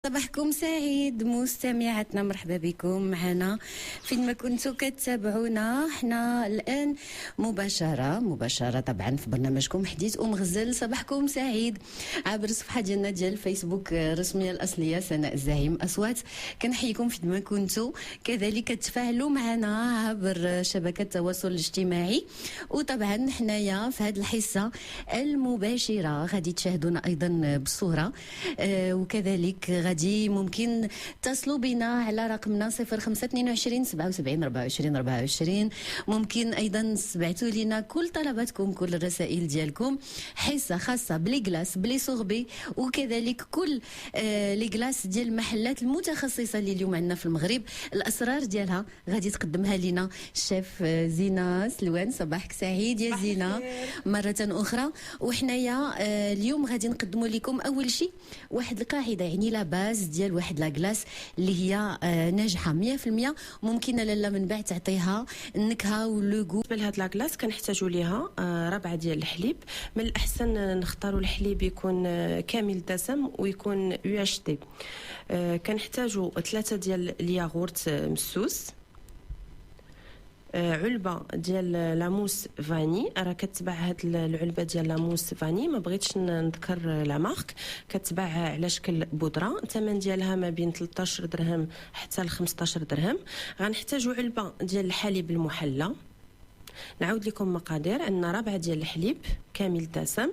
صباحكم سعيد مستمعاتنا، مرحبا بكم معنا فين ما كنتوا كتابعونا. احنا الان مباشره طبعا في برنامجكم حديث غزل. صباحكم سعيد عبر الصفحه ديالنا ديال الفيسبوك الرسميه الاصليه سناء الزعيم اصوات. كنحييكم فين ما كنتوا، كذلك تفاعلوا معنا عبر شبكه التواصل الاجتماعي. وطبعا حنايا في هذه الحصه المباشره غادي تشاهدونا ايضا بالصوره، وكذلك غادي ممكن تصلوا بنا على رقمنا 0522 77 24 24. ممكن ايضا تبعثوا لنا كل طلباتكم، كل الرسائل ديالكم. حصه خاصه بلي كلاس بلي سوربي، وكذلك كل لي كلاس ديال المحلات المتخصصه اللي اليوم عندنا في المغرب. الاسرار ديالها غادي تقدمها لنا الشيف زينه سلوان. صباحك سعيد يا زينه مره اخرى. وحنايا اليوم غادي نقدموا لكم اول شيء واحد القاعده، يعني لا باز ديال واحد لا كلاس اللي هي ناجحه 100%، ممكن لالا من بعد تعطيها النكهه ولوغو. بالنسبه لهاد لا كلاس كنحتاجوا ليها ربعه ديال الحليب. من الاحسن نختاروا الحليب يكون كامل الدسم ويكون UHT. كنحتاجوا 3 ديال الياغورت مسوس، علبه ديال لاموس فاني. راه كتباع هاد العلبه ديال لاموس فاني، ما بغيتش نذكر لا مارك، كتباع على شكل بودره. الثمن ديالها ما بين 13 درهم حتى ل 15 درهم. غنحتاجوا علبه ديال الحليب المحلى. نعاود لكم مقادير: عندنا ربعه ديال الحليب كامل الدسم،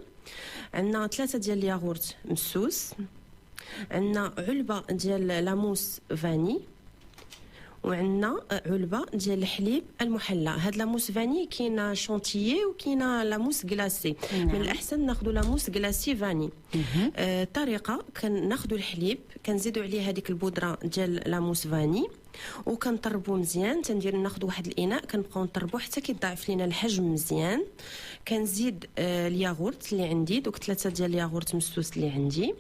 عندنا 3 ديال الياغورت مسوس، عندنا علبه ديال لاموس فاني، وعندنا علبه ديال الحليب المحلى. هاد لاموس فاني كاينه شونتيي وكاينه لاموس كلاسي. من الاحسن ناخذوا لاموس كلاسي فاني. الطريقه: كناخذوا الحليب، كنزيدوا عليه هذيك البودره ديال لاموس فاني، وكنطربوا مزيان. ناخذ واحد الاناء كنبقاو نطربوا حتى كيضاعف لينا الحجم مزيان. كنزيد الياغورت اللي عندي، دوك 3 ديال الياغورت مسوس اللي عندي.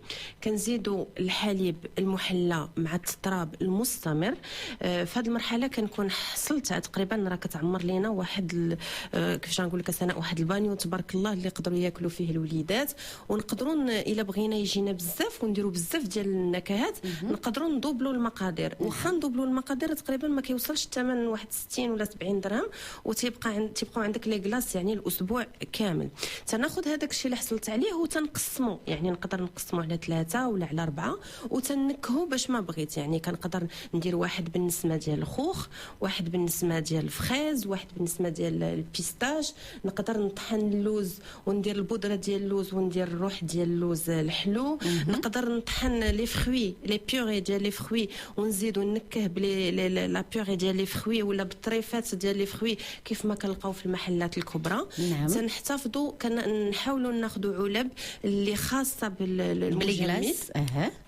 كنزيدوا الحليب المحلى مع التطراب المستمر. في هذه المرحله كنكون حصلت تقريبا، راه كتعمر لينا واحد كيفاش نقول لك سناء، واحد البانيو تبارك الله اللي يقدروا ياكلوا فيه الوليدات. ونقدروا الا بغينا يجينا بزاف ونديروا بزاف ديال النكهات نقدروا ندوبلوا المقادير. واخا ندوبلوا المقادير تقريبا ما كيوصلش الثمن واحد 60 ولا 70 درهم، وتيبقاو عندك لي كلاس يعني الاسبوع كامل. تناخذ هذاك الشيء اللي حصلت عليه وتنقسمه، يعني نقدر نقسمه على 3 ولا على 4 وتنكهو باش ما بغيت. يعني كنقدر ندير واحد بالنسمه ديال الخوخ، واحد بالنسمه ديال الفخيز، واحد بالنسمه ديال البيستاج. نقدر نطحن اللوز وندير البودره ديال اللوز وندير الروح ديال اللوز الحلو. نقدر نطحن لي فروي لي بيوري ديال لي فروي ونزيدو نكه بلي لا بيوري ديال لي فروي ولا بالطريفات ديال لي فروي كيف ما كنلقاو في المحلات الكبرى. تنحتفظوا كنحاولوا ناخذوا علب اللي خاصه بالمجمد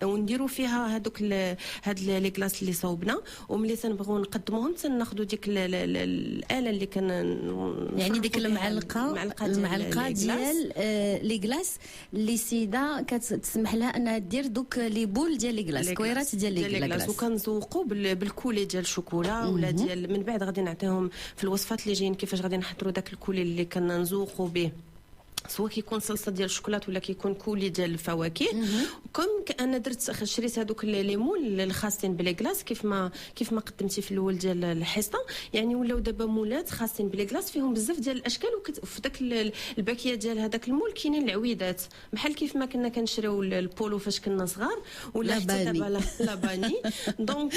ونديروا فيها هذوك هاد لي كلاس اللي صوبنا. وملي تنبغيو نقدموهم تناخذوا ديك الاله اللي كان يعني ديك المعلقه ديال لي كلاس اللي السيده كتسمح لها انها دير دوك لي بول ديال لي كلاس، كويرات ديال لي كلاس، وكنذوقوا بالكولي ديال الشوكولا ولا ديال. من بعد غادي نعطيهم في الوصفات اللي جايين كيفاش غادي نحضروا داك الكولي اللي كنذوقوا به، سواء كيكون صلصه ديال الشوكولات ولا كيكون كولي ديال الفواكه. كم انا شريت هذوك لي مول الخاصين بلي كلاس كيف ما قدمتي في الاول ديال الحصه. يعني ولاو دابا مولات خاصين بلي كلاس فيهم بزاف ديال الاشكال. وفي داك الباكيه ديال هذاك المول كاينين العويدات بحال كيف ما كنا كنشريو البولو فاش كنا صغار، ولا حتى دابا لاباني. دونك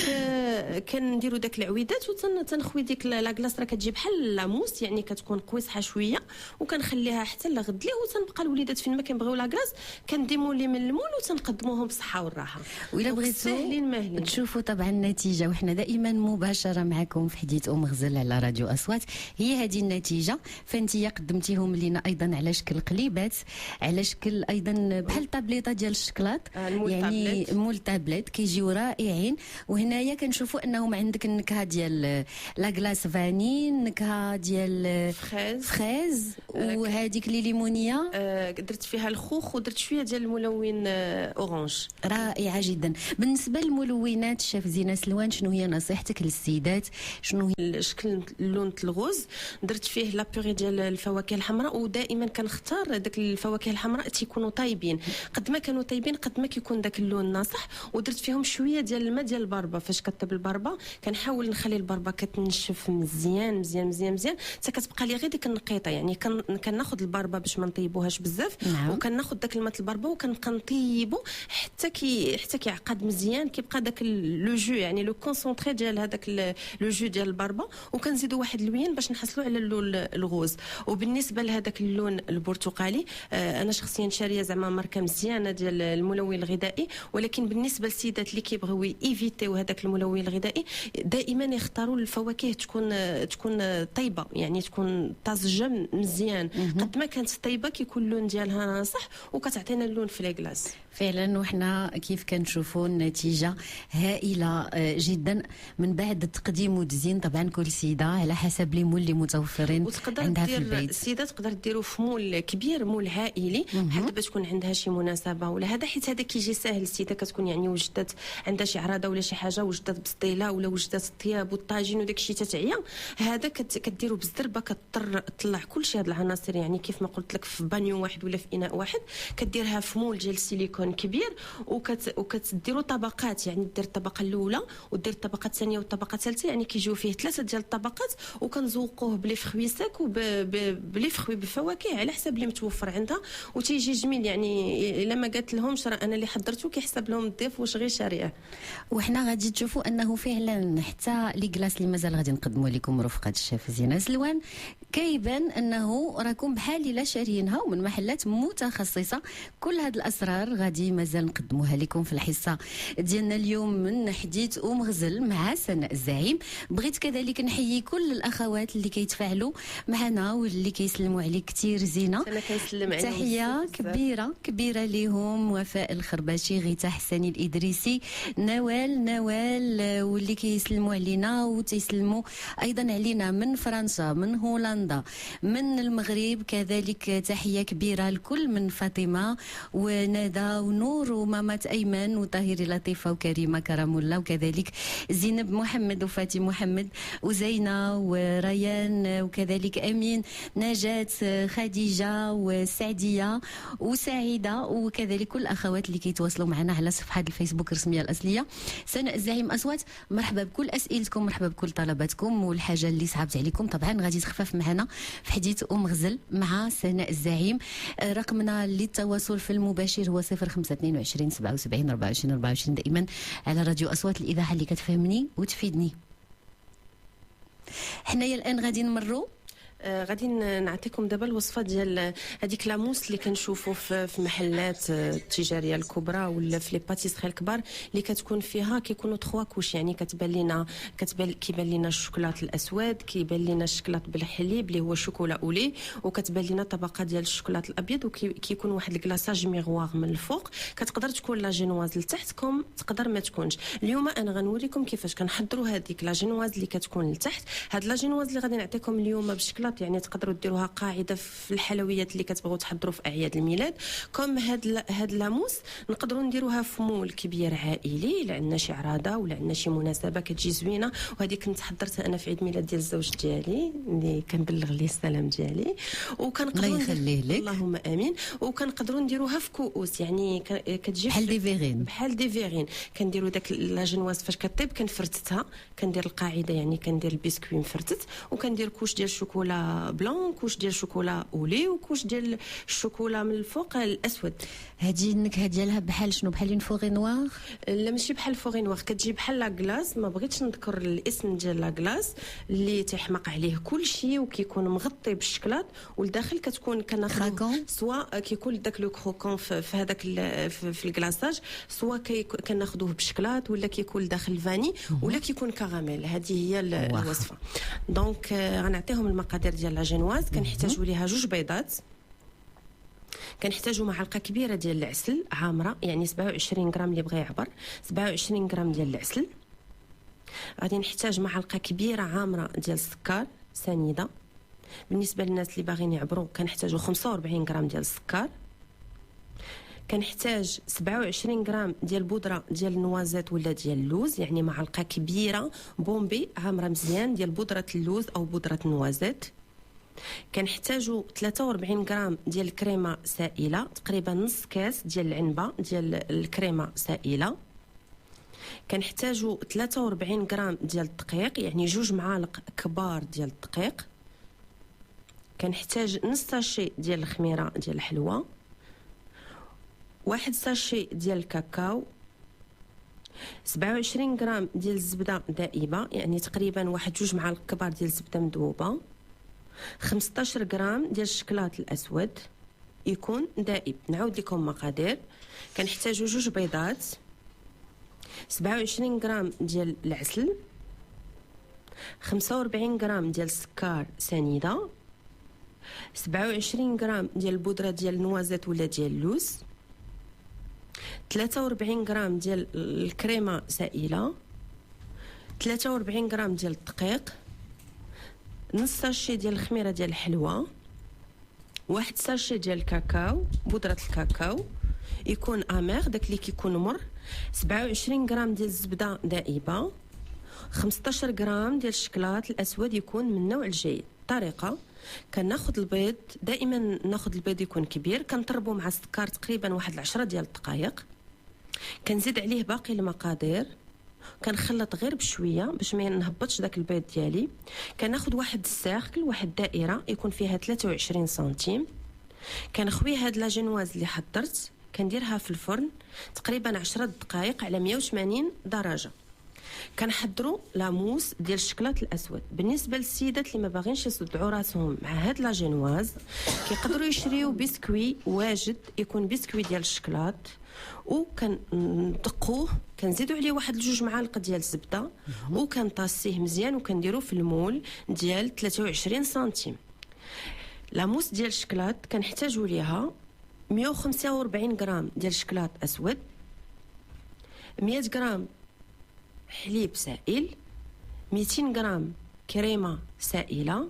كنديروا داك العويدات وتنخوي ديك لا كلاس. راه كتجي بحال لاموس، يعني كتكون قويصحه شويه، وكنخليها حتى لغد ليه. وتنبقى الوليدات فين ما كنبغيو لا كلاس كنديمو لي من المول وتنقدموهم بالصحه والراحه. ولا بغيتوا تشوفوا طبعا النتيجه، وحنا دائما مباشره معكم في حديث غزل على راديو اصوات. هي هذه النتيجه، فانتي قدمتيهم لينا ايضا على شكل قليبات، على شكل ايضا بحال طابليطه ديال الشكلاط، يعني مول تابلت كيجيو رائعين. وهنايا كنشوفوا انهم عندك النكهه ديال لا كلاس فاني، النكهه ديال فريز، وهذيك لي ليمون الليمونيه. درت فيها الخوخ ودرت شويه ديال الملون اورانج. رائعه جدا. بالنسبه للملونات الشيف زينه سلوان، شنو هي نصيحتك للسيدات؟ شنو هي الشكل اللون الغوز؟ درت فيه لا بوري ديال الفواكه الحمراء، ودائما كنختار داك الفواكه الحمراء تيكونوا طايبين، قد ما كانوا طايبين قد ما كيكون داك اللون ناصح. ودرت فيهم شويه ديال الماء ديال البربه. فاش كطيب البربه كنحاول نخلي البربه كتنشف مزيان مزيان مزيان مزيان حتى كتبقى لي غير ديك النقيطه. يعني كناخذ البربه باش ما نطيبوهاش بزاف. نعم. وكناخذ داك الماء البربه وكنبقى نطيبو حتى كيعقد مزيان، كيبقى داك لو جو، يعني لو كونسونطري ديال هذاك لو جو ديال البربه. وكنزيدوا واحد اللوين باش نحصلوا على اللون الغوز. وبالنسبه لهذاك اللون البرتقالي، انا شخصيا شاريه زعما ماركه مزيانه ديال الملون الغذائي، ولكن بالنسبه للسيدات اللي كيبغيو ايفيتيو هذاك الملون الغذائي دائما يختاروا الفواكه تكون طيبه، يعني تكون طازجه مزيان. قد ما كانت طيبه كيكون اللون ديالها ناصح وكتعطينا اللون في لاكلاص. فعلا وحنا كيف كنشوفوا النتيجه هائله جدا من بعد التقديم والتزيين. طبعا كل سيده على حسب لي مول اللي متوفرين عندها في البيت. السيده تقدر ديروا في مول كبير، مول عائلي، بحال دابا تكون عندها شي مناسبه ولا هذا، حيت هذا كيجي ساهل. السيده كتكون يعني وجدت عندها شي عراضه ولا شي حاجه، وجدت بسطيله ولا وجدت الطياب والطاجين وداك الشيء تتعيا، هذا كديروا بالزربه كتضطر تطلع كل شيء هاد العناصر. يعني كيف ما قلت لك في بانيو واحد ولا في اناء واحد، كديرها في مول ديال السيليكون كبير وكتديروا طبقات. يعني دير الطبقه الاولى ودير الطبقه الثانيه والطبقه الثالثه، يعني كيجيو فيه 3 ديال الطبقات. وكنزوقوه بلي فخوي ساك وبلي فخوي بفواكه على حسب اللي متوفر عندها، وتيجي جميل. يعني الا ما قالت لهمش راه انا اللي حضرته كيحسب لهم الضيف واش غير شاريه. وحنا غادي تشوفوا انه فعلا حتى لي كلاص اللي مازال غادي نقدموا لكم رفقه الشيف زينه سلوان كيبان انه راكم بحال الا شاريينها ومن محلات متخصصه. كل هاد الاسرار غادي مازال نقدموها لكم في الحصه ديالنا اليوم من حديث ومغزل مع سناء الزعيم. بغيت كذلك نحيي كل الاخوات اللي كيتفاعلوا معنا واللي كيسلموا عليك كثير زينه. انا كنسلم عليهم. تحيه كبيره ليهم. وفاء الخرباشي، غيتا حساني الادريسي، نوال واللي كيسلموا علينا وتيسلموا ايضا علينا من فرنسا، من هولندا، من المغرب. كذلك تحيه كبيره لكل من فاطمه وندى ونور ومامات ايمن وطاهري لطيفه وكريمه كرم الله، وكذلك زينب محمد وفاتي محمد وزينه وريان، وكذلك امين، نجاة، خديجه وسعديه وسعيده، وكذلك كل الاخوات اللي كيتواصلوا معنا على صفحه الفيسبوك الرسميه الاصليه سناء الزعيم اصوات. مرحبا بكل اسئلتكم، مرحبا بكل طلباتكم. والحاجه اللي صعبت عليكم طبعا غادي تخفف معنا في حديث ومغزل مع سناء الزعيم. رقمنا للتواصل في المباشر هو 0522 77 24 24، دائما على راديو اصوات الاذاعه اللي كتفهمني وتفيدني. حنايا الان غادي نمروا غادي نعطيكم دابا الوصفه ديال هذيك لاموس اللي كنشوفوا في محلات التجاريه الكبرى ولا في لي باتيسري الكبار، اللي كتكون فيها كيكونوا 3 كوش. يعني كيبان لنا الشوكولاط الاسود، كيبان لنا الشوكولاط بالحليب اللي هو شوكولا اولي، وكتبان لنا طبقه ديال الشوكولاط الابيض، وكيكون واحد الكلاصاج ميغوار من الفوق. كتقدر تكون لا جينواز لتحتكم، تقدر ما تكونش. اليوم انا غنوريكم كيفاش كنحضروا هذيك لا جينواز اللي كتكون لتحت. هاد لا جينواز اللي غادي نعطيكم اليوم بشكل يعني تقدروا ديروها قاعده في الحلويات اللي كتبغوا تحضروا في اعياد الميلاد. كوم هاد لاموس نقدروا نديروها في مول كبير عائلي، الا عندنا شي عراضه ولا عندنا شي مناسبه كتجي زوينه. وهذه كنت حضرتها انا في عيد ميلاد ديال الزوج ديالي اللي كنبلغ ليه السلام ديالي. وكنقدروا الله يخليه لك، اللهم امين. وكنقدروا نديروها في كؤوس، يعني كتجي بحال دي فيغين. كنديروا داك لا جينواز فاش كطيب كنفرتتها، كندير القاعده يعني كندير البسكوي مفرتت، وكندير كوش ديال الشوكولا بلون، كوش ديال الشوكولا اولي، وكوش ديال الشوكولا من الفوق الاسود. هذه النكهه ديالها بحال شنو؟ بحال اون فوغي نوار؟ لا ماشي بحال فوغي نوار، كتجي بحال لا كلاص. ما بغيتش نذكر الاسم ديال لا كلاص اللي تيحمق عليه كل شيء وكيكون مغطي بالشكلاط، والداخل كتكون كناخذ سواء كيكون داك لو كروكون في هذاك في الكلاصاج، سواء كناخذوه بالشكلاط ولا كيكون داخل فاني ولا كيكون كراميل. هذه هي الوصفه. دونك غنعطيهم المقادير ديال لا جينواز. كنحتاجوا ليها 2 بيضات، كنحتاجوا معلقه كبيره ديال العسل عامره، يعني 27 غرام اللي بغى يعبر، 27 غرام ديال العسل. غادي نحتاج معلقه كبيره عامره ديال السكر سنيده. بالنسبه للناس اللي باغيين يعبروا كنحتاجوا 45 غرام ديال السكر، كنحتاج 27 غرام ديال البودره ديال النوازيت ولا ديال اللوز، يعني معلقه كبيره بومبي عامره مزيان ديال بودره اللوز او بودره النوازيت. كنحتاجوا 43 غرام ديال الكريمه سائله، تقريبا نص كاس ديال العنبه ديال الكريمه سائله. كنحتاجوا 43 غرام ديال الدقيق، يعني 2 معالق كبار ديال الدقيق. كنحتاج نص ساشي ديال الخميره ديال الحلوى، 1 ساشي ديال الكاكاو، 27 غرام ديال الزبده دائبه، يعني تقريبا 2 معالق كبار ديال الزبده مذوبه، 15 غرام ديال الشكلاط الاسود يكون دائب. نعاود لكم مقادير. كنحتاجوا 2 بيضات، 27 غرام ديال العسل، 45 غرام ديال السكر سنيده، 27 غرام ديال البودره ديال النوازيت ولا ديال اللوز، 43 غرام ديال الكريمه سائله، 43 غرام ديال الدقيق، نص ساشي ديال الخميره ديال الحلوى، 1 ساشي ديال الكاكاو بودره الكاكاو يكون امير داك اللي كيكون مر، 27 غرام ديال الزبده دائبه، 15 غرام ديال الشكلاط الاسود يكون من النوع الجيد. طريقه: كناخذ البيض، دائما ناخذ البيض يكون كبير، كنطربو مع السكر تقريبا 10 ديال الدقائق، كنزيد عليه باقي المقادير، كنخلط غير بشويه باش ما نهبطش داك البيض ديالي. كناخذ واحد السيركل، واحد الدائره يكون فيها 23 سنتيم، كنخوي هاد لا جينواز اللي حضرت، كنديرها في الفرن تقريبا 10 دقائق على 180 درجه. كنحضروا لاموس ديال الشكلاط الاسود. بالنسبه للسيدات اللي ما باغينش يصدعوا راسهم مع هاد لا جينواز، كيقدروا يشريو بسكوي واجد، يكون بسكوي ديال الشكلاط، وكندقوه، كنزيدوا عليه 1-2 معالق ديال الزبده، وكنطاسيه مزيان، وكنديروه في المول ديال 23 سنتيم. لاموس ديال الشكلاط كنحتاجوا ليها 145 غرام ديال الشكلاط اسود، 100 غرام حليب سائل، 200 غرام كريمه سائله،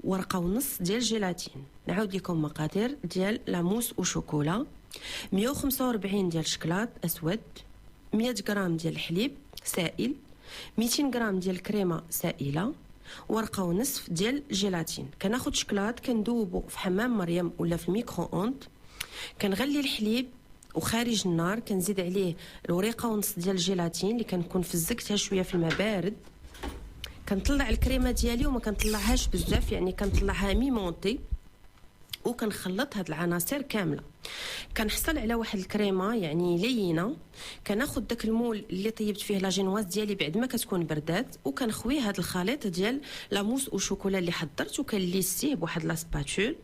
ورقه ونص ديال الجيلاتين. نعاود لكم مقادير ديال لاموس وشوكولا: 145 ديال الشكلاط اسود، 100 غرام ديال الحليب سائل، 200 غرام ديال الكريمه سائله، ورقه ونصف ديال الجيلاتين. كناخذ شكلاط كندوبو في حمام مريم ولا في الميكرو اوند، كنغلي الحليب وخارج النار، كنزيد عليه الورقه ونص ديال الجيلاتين اللي كنكون فزكتها شويه في الماء بارد، كنطلع الكريمه ديالي وما كنطلعهاش بزاف، يعني كنطلعها ميمونطي، وكنخلط هاد العناصر كامله. كنحصل على واحد الكريمه يعني لينه. كناخذ داك المول اللي طيبت فيه لا جينواز ديالي بعد ما كتكون بردات، وكنخوي هاد الخليط ديال لاموس وشوكولا اللي حضرت، وكنليسيه بواحد لا سباتول،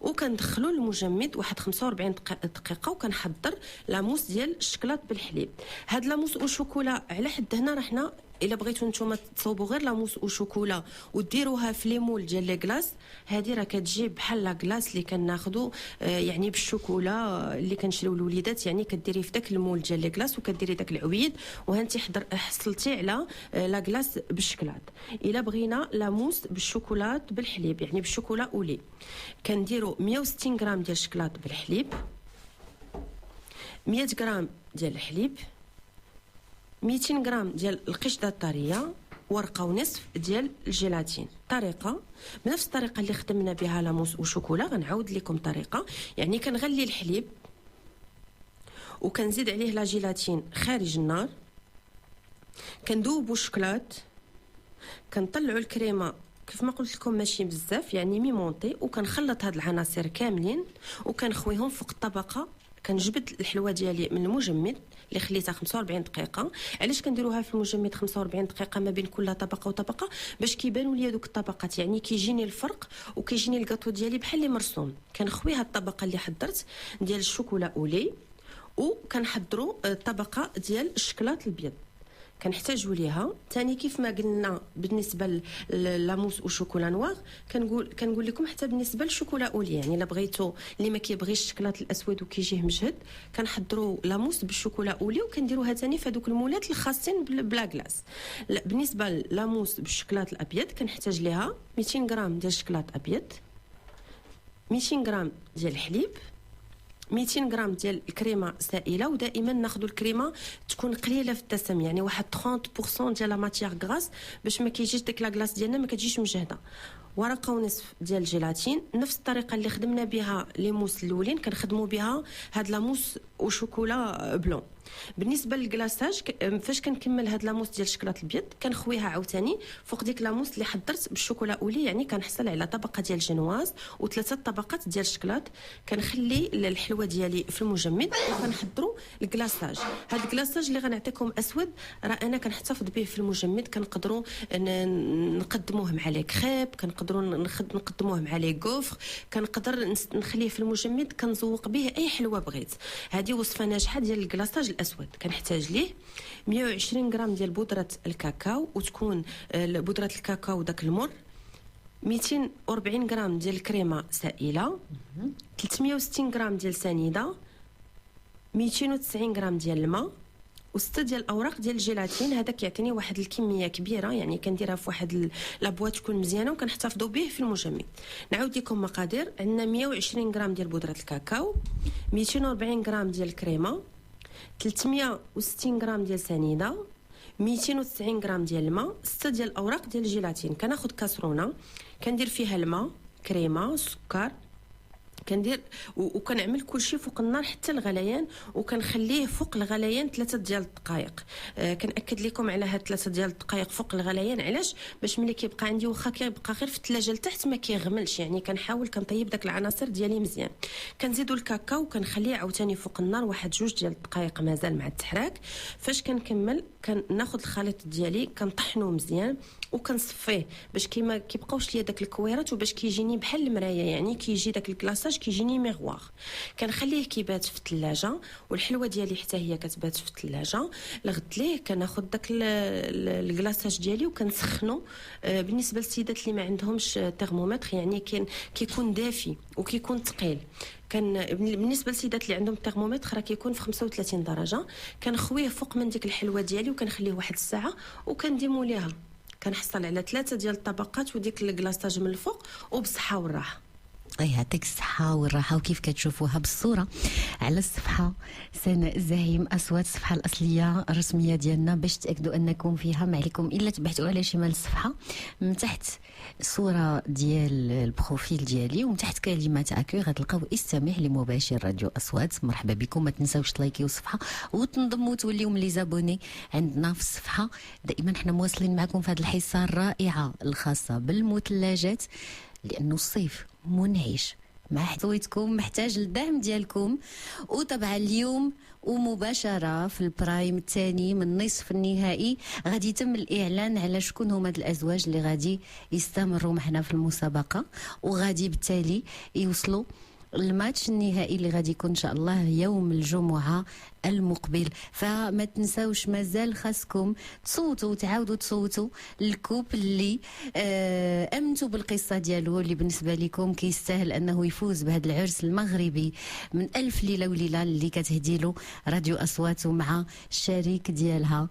وكندخلو المجمد واحد 45 دقيقه، وكنحضر لاموس ديال الشكلاط بالحليب. هاد لاموس وشوكولا على حد هنا راه حنا الا بغيتو نتوما تصوبوا غير لاموس وشوكولا وديروها في لي مول ديال لي كلاص، هذه راه كتجي بحال لا كلاص اللي كناخذوا يعني بالشوكولا اللي كنشريو للوليدات، يعني كديري في داك المول ديال لي كلاص وكديري داك العويد، وهانتي حصلتي على لا كلاص بالشكلاط. الا بغينا لاموس بالشوكولات بالحليب، يعني بالشوكولا اولي، كنديروا 160 غرام ديال الشكلاط بالحليب، 100 غرام ديال الحليب، 200 غرام ديال القشطه الطريه، ورقه ونصف ديال الجيلاتين. طريقه بنفس الطريقه اللي خدمنا بها لاموس وشوكولا، غنعاود لكم طريقه. يعني كنغلي الحليب وكنزيد عليه لا جيلاتين خارج النار، كندوبوا الشكلاط، كنطلعوا الكريمه كيف ما قلت لكم ماشي بزاف، يعني ميمونطي، وكنخلط هاد العناصر كاملين وكنخويهم فوق الطبقه. كنجبد الحلوه ديالي من المجمد اللي خليتها 45 دقيقه. علاش كنديروها في المجمد 45 دقيقه ما بين كل طبقه وطبقه؟ باش كيبانوا ليا دوك الطبقات، يعني كيجيني الفرق وكيجيني الكاطو ديالي بحال اللي مرسوم. كنخوي هاد الطبقه اللي حضرت ديال الشوكولا اولي، وكنحضروا الطبقه ديال الشكلاط الابيض. كنحتاجوا ليها ثاني كيف ما قلنا بالنسبه للاموس والشوكولا نوار. كنقول لكم حتى بالنسبه للشوكولا اولي، يعني الا بغيتو اللي ما كيبغيش الشكلاط الاسود وكيجيه مجهد كنحضروا لاموس بالشوكولا اولي وكنديروها ثاني في هذوك المولات الخاصين بلا كلاص. بالنسبه للاموس بالشكلاط الابيض كنحتاج ليها 200 غرام ديال الشكلاط ابيض، 200 غرام ديال الحليب، 200 غرام ديال الكريمه سائله. ودائما ناخذوا الكريمه تكون قليله في الدسم، يعني واحد 30% ديال لا ماتيير غراس باش ما كيجيش ديك لا كلاص ديالنا ما كتجيش مجهده. ورقه ونصف ديال الجيلاتين، نفس الطريقه اللي خدمنا بها لي موس الاولين كنخدموا بها هاد لاموس وشوكولا بلون. بالنسبه للكلاصاج فاش كنكمل هاد لاموس ديال الشكلاط الابيض كنخويها عاوتاني فوق ديك لاموس اللي حضرت بالشوكولا اولي، يعني كنحصل على طبقه ديال جنواز وثلاثه طبقات ديال الشكلاط. كنخلي الحلوه ديالي في المجمد وكنحضروا الكلاصاج. هاد الكلاصاج اللي غنعطيكم اسود راه انا كنحتفظ به في المجمد، كنقدروا نقدموه مع لي كريب، كنقدروا نقدموه مع لي غوفر، كنقدر نخليه في المجمد كنزوق به اي حلوه بغيت. هذه وصفه ناجحه ديال الكلاصاج الاسود. كنحتاج ليه 120 غرام ديال بودره الكاكاو، وتكون بودره الكاكاو داك المر، 240 غرام ديال الكريمه سائله، 360 غرام ديال سنيده، 290 غرام ديال الماء، و6 ديال الاوراق ديال الجيلاتين. هذا كيعطيني واحد الكميه كبيره، يعني كنديرها في واحد لابواط تكون مزيانه وكنحتفظوا به في المجمد. نعاود لكم مقادير. عندنا 120 غرام ديال بودره الكاكاو، 240 غرام ديال الكريمه، 360 غرام ديال سنيده، 290 غرام ديال الماء، 6 ديال الاوراق ديال الجيلاتين. كناخذ كاسرونه كندير فيها الماء، كريمه، سكر، كندير وكنعمل كلشي فوق النار حتى الغليان، وكنخليه فوق الغليان 3 ديال الدقائق. كنأكد لكم على هاد 3 ديال الدقائق فوق الغليان. علاش؟ باش ملي كيبقى عندي واخا كيبقى غير في الثلاجه لتحت ما كيغملش، يعني كنحاول كنطيب داك العناصر ديالي مزيان. كنزيدوا الكاكاو وكنخليه عاوتاني فوق النار واحد 2 ديال الدقائق مازال مع التحراك. فاش كنكمل كناخذ الخليط ديالي كنطحنوه مزيان وكنصفيه باش كيما كيبقاوش ليا داك الكويرات، وباش كيجيني بحال المرايه، يعني كيجي داك الكلاصاج كيجيني ميغوار. كنخليه كيبات في الثلاجه، والحلوه ديالي حتى هي كتبات في الثلاجه. لغد ليه كناخذ داك الكلاصاج ديالي وكنسخنو. بالنسبه للسيدات اللي ما عندهمش ترمومتر، يعني كيكون دافي وكيكون ثقيل. بالنسبه للسيدات اللي عندهم ترمومتر راه كيكون في 35 درجه. كنخويه فوق من ديك الحلوه ديالي وكنخليه واحد الساعه وكنديمو ليها. كنحصل على 3 ديال الطبقات وديك الكلاصاج من الفوق وبصحه والراحه. يعطيك الصحة والراحة. وكيف كتشوفوها بالصورة على الصفحة سناء الزعيم أسود، الصفحة الأصلية الرسمية ديالنا، باش تأكدوا أنكم فيها ما عليكم إلا تبحثوا على شمال الصفحة من تحت صورة ديال البروفيل ديالي ومن تحت كلمة أكو غتلقاو استمع لمباشر راديو أصوات. مرحبا بكم. ما تنساوش تلايكيو الصفحة وتنضموا توليو من لي زابوني عندنا في الصفحة. دائما حنا مواصلين معكم في هذه الحصة الرائعة الخاصة بالمثلجات، لأنه الصيف منعش مع حضويتكم، محتاج الدعم ديالكم. وطبعا اليوم ومباشرة في البرايم الثاني من نصف النهائي غادي يتم الإعلان على شكون هما الأزواج اللي غادي يستمروا معنا في المسابقة، وغادي بالتالي يوصلوا الماتش النهائي اللي غادي يكون ان شاء الله يوم الجمعه المقبل. فما تنساوش مازال خاصكم تصوتوا وتعاودوا تصوتوا الكوب اللي امنتوا بالقصه ديالو، اللي بالنسبه لكم كيستاهل انه يفوز بهذا العرس المغربي من ألف ليله وليله اللي كتهدي له راديو اصوات مع الشريك ديالها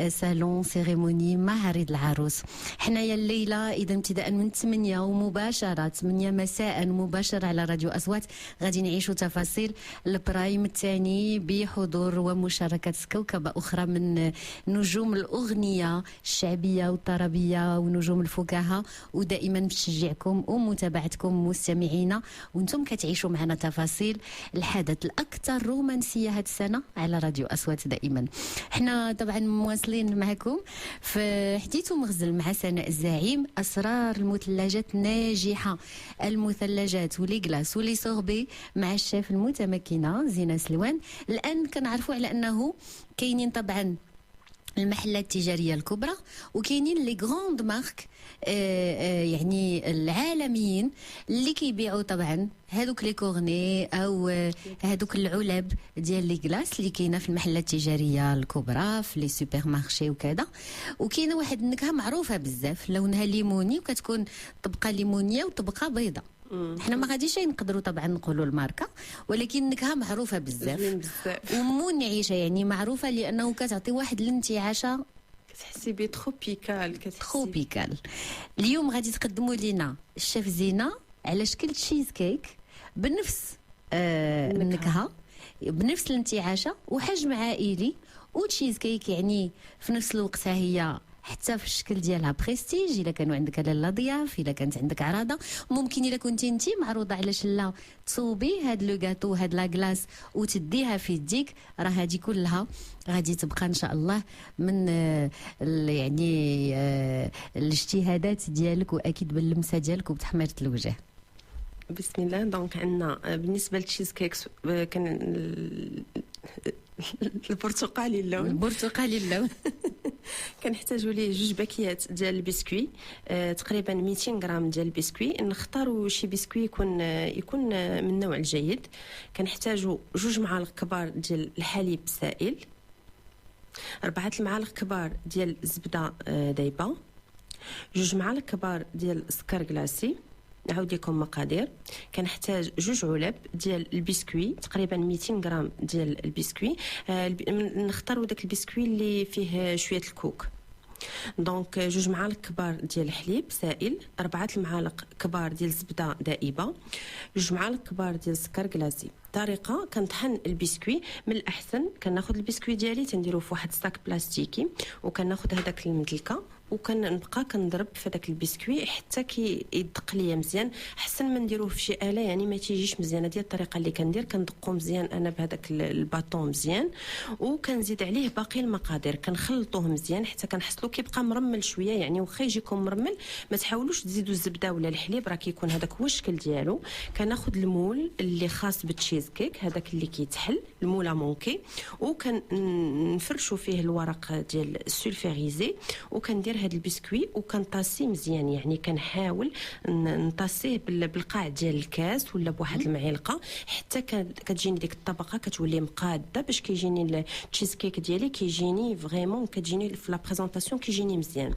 صالون سيريموني معرض العروس. حنايا الليله اذا ابتداء من 8 ومباشره 8 مساء مباشره على راديو اصوات غادي نعيشوا تفاصيل البرايم الثاني بحضور ومشاركة كوكبة أخرى من نجوم الأغنية الشعبية والطربية ونجوم الفكاهة. ودائما بشجعكم ومتابعتكم مستمعينا وانتم كتعيشوا معنا تفاصيل الحدث الأكثر رومانسية هذه السنة على راديو أصوات. دائما احنا طبعا مواصلين معكم في حديث ومغزل مع سناء الزعيم. أسرار المثلجات ناجحة، المثلجات ولي كلاس ولي سوربي مع الشيف المتمكنة زينة سلوان. الآن كنعرفوا على أنه كاينين طبعا المحلات التجاريه الكبرى، وكاينين لي غروند مارك يعني العالميين اللي كيبيعوا طبعا هذوك لي كورني او هذوك العلب ديال لي كلاس اللي كاينه في المحلات التجاريه الكبرى في لي سوبر مارشي وكذا. وكاينه واحد النكهه معروفه بزاف لونها ليموني، وكتكون طبقه ليمونيه وطبقه بيضاء. احنا ما غاديش نقدروا طبعا نقولوا الماركه، ولكن النكهه معروفه بزاف ومنعشه، يعني معروفه لانه كتعطي واحد الانتعاشه، كتحسي بيه تروبيكال. تروبيكال. اليوم غادي تقدموا لنا الشيف زينه على شكل تشيز كيك بنفس النكهه، بنفس الانتعاشه، وحجم عائلي، وتشيز كيك يعني في نفس الوقت هي حتى في الشكل ديالها بريستيج. الا كانوا عندك لاله ضياف، الا كانت عندك عراضه، ممكن الا كنتي انت معروضه على شله تصوبي هاد لو غاتو هاد لا كلاس وتديها في يديك، راه هادي كلها غادي تبقى ان شاء الله من يعني الاجتهادات ديالك، واكيد باللمسه ديالك وبتحميره الوجه. بسم الله. دونك عندنا بالنسبه للتشيز كيكس كان البرتقالي اللون كنحتاجوا ليه 2 باكيات ديال البسكوي، تقريبا 200 غرام ديال البسكوي. نختاروا شي بسكوي يكون من النوع الجيد. كنحتاجوا 2 معالق كبار ديال الحليب سائل، 4 المعالق كبار ديال الزبده دايبه، 2 معالق كبار ديال السكر كلاصي. نعاود لكم مقادير. كنحتاج 2 علب ديال البسكوي، تقريبا 200 غرام ديال البسكوي. نختاروا داك البسكوي اللي فيه شويه الكوك. دونك 2 معالق كبار ديال الحليب سائل، 4 المعالق كبار ديال الزبده دائبه، 2 معالق كبار ديال السكر كلاصي. طريقه كنطحن البسكوي. من الاحسن كناخذ البسكوي ديالي تنديرو في واحد الساك بلاستيكي، وكناخذ هذاك المدلكه وكنبقى كنضرب في هذاك البسكوي حتى كيدق ليا مزيان. احسن ما نديروه في شي اله يعني ما تيجيش مزيان. هذه الطريقه اللي كندير، كندقو مزيان انا بهذاك الباطون مزيان، وكنزيد عليه باقي المقادير، كنخلطوه مزيان حتى كنحصلو كيبقى مرمل شويه. يعني واخا يجيكم مرمل ما تحاولوش تزيدوا الزبده ولا الحليب، راه كيكون هذاك هو الشكل ديالو. كناخذ المول اللي خاص بالتشيز كيك، هذاك اللي كيتحل المولا مونكي، وكنفرشوا فيه الورق ديال السولفيريزي، وكندير هذا البسكوي وكنطاسيه مزيان. يعني كنحاول نطاسيه بالقاع ديال الكاس ولا بواحد المعلقه حتى كتجيني ديك الطبقه كتولي مقاده، باش كيجيني التشيز كيك ديالي كيجيني فريمون، كتجيني في لا بريزونطاسيون كيجيني مزيان.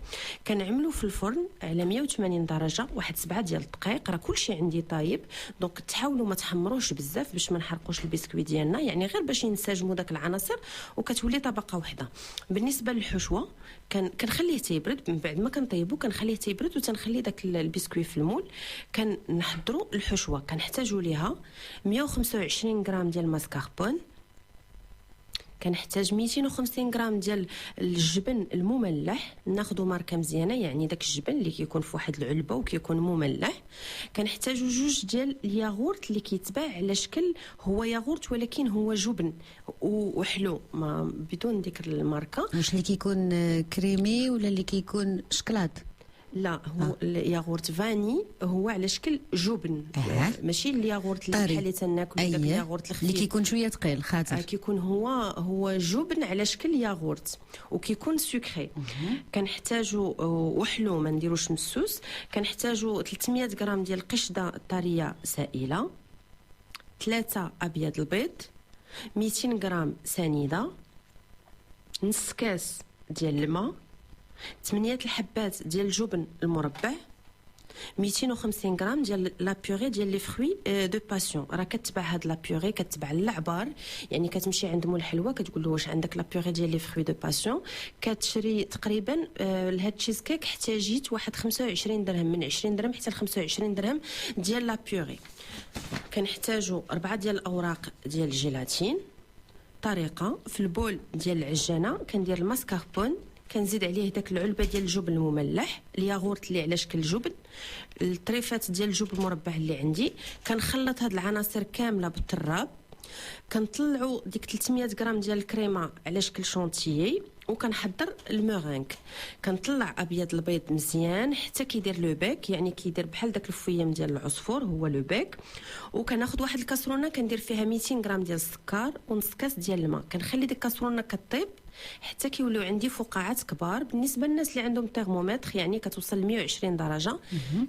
كنعملو في الفرن على 180 درجه واحد 7 ديال الدقائق. راه كلشي عندي طايب، دونك تحاولوا ما تحمروش بزاف باش ما نحرقوش البسكوي ديالنا، يعني غير باش ينسجموا داك العناصر وكتولي طبقه واحده. بالنسبه للحشوه كنخليه تيبرد. من بعد ما كنطيبو كنخليه تيبرد وتنخلي داك البسكوي في المول. كنحضروا الحشوه. كنحتاجوا ليها 125 غرام ديال الماسكاربون، كنحتاج 250 غرام ديال الجبن المملح، ناخذوا ماركه مزيانه يعني داك الجبن اللي كيكون في واحد العلبه وكيكون مملح. كنحتاجوا 2 ديال الياغورت اللي كيتباع على شكل هو ياغورت ولكن هو جبن وحلو ما بدون ديك الماركه. واش اللي كيكون كريمي ولا اللي كيكون شكلاط؟ لا هو الياغورت فاني هو على شكل جبن، ماشي الياغورت اللي بحال اللي تناكل داك الياغورت الخفيف اللي كيكون شويه ثقيل خاطر كيكون هو جبن على شكل ياغورت وكيكون سكري. كنحتاجوا وحلو ما نديروش مسوس. كنحتاجوا 300 غرام ديال القشده الطريه سائله، 3 ابيض البيض، 200 غرام سنيده، نص كاس ديال الماء، 8 الحبات ديال الجبن المربع، 250 غرام ديال لا بيوري ديال لي فروي دو باسيون. راه كتباع هاد لا بيوري كتباع اللعبار، يعني كتمشي عند مول الحلوى كتقول له واش عندك لا بيوري ديال لي فروي دو باسيون، كتشري تقريبا لهاد تشيز كيك احتاجيت واحد 25 درهم، من 20 درهم حتى ل 25 درهم ديال لا بيوري. كنحتاجوا 4 ديال الاوراق ديال الجيلاتين. طريقه في البول ديال العجانه كندير الماسكاربون، كنزيد عليه داك العلبه ديال الجبن المملح، الياغورت اللي على شكل جبن، الطريفات ديال الجبن المربع اللي عندي. كنخلط هاد العناصر كامله بالطراب. كنطلعوا ديك 300 غرام ديال الكريمه على شكل شونتيي وكنحضر المورينغ. كنطلع ابيض البيض مزيان حتى كيدير لو باك، يعني كيدير بحال داك الفيام ديال العصفور هو لو باك. وكناخذ واحد الكاسرونه كندير فيها 200 غرام ديال السكر ونص كاس ديال الماء. كنخلي ديك الكاسرونه كطيب حتى كيوليو عندي فقاعات كبار. بالنسبه للناس اللي عندهم ترمومتر يعني كتوصل ل 120 درجه،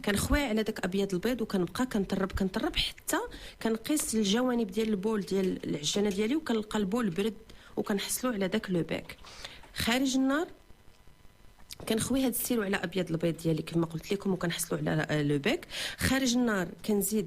كنخوي على داك ابيض البيض وكنبقى كنطرب حتى كنقيس الجوانب ديال البول ديال العجانه ديالي وكنلقى البول برد وكنحصلوا على داك لو باك. خارج النار كنخوي هاد السيرو على ابيض البيض ديالي كما قلت لكم وكنحصلوا على لو باك. خارج النار كنزيد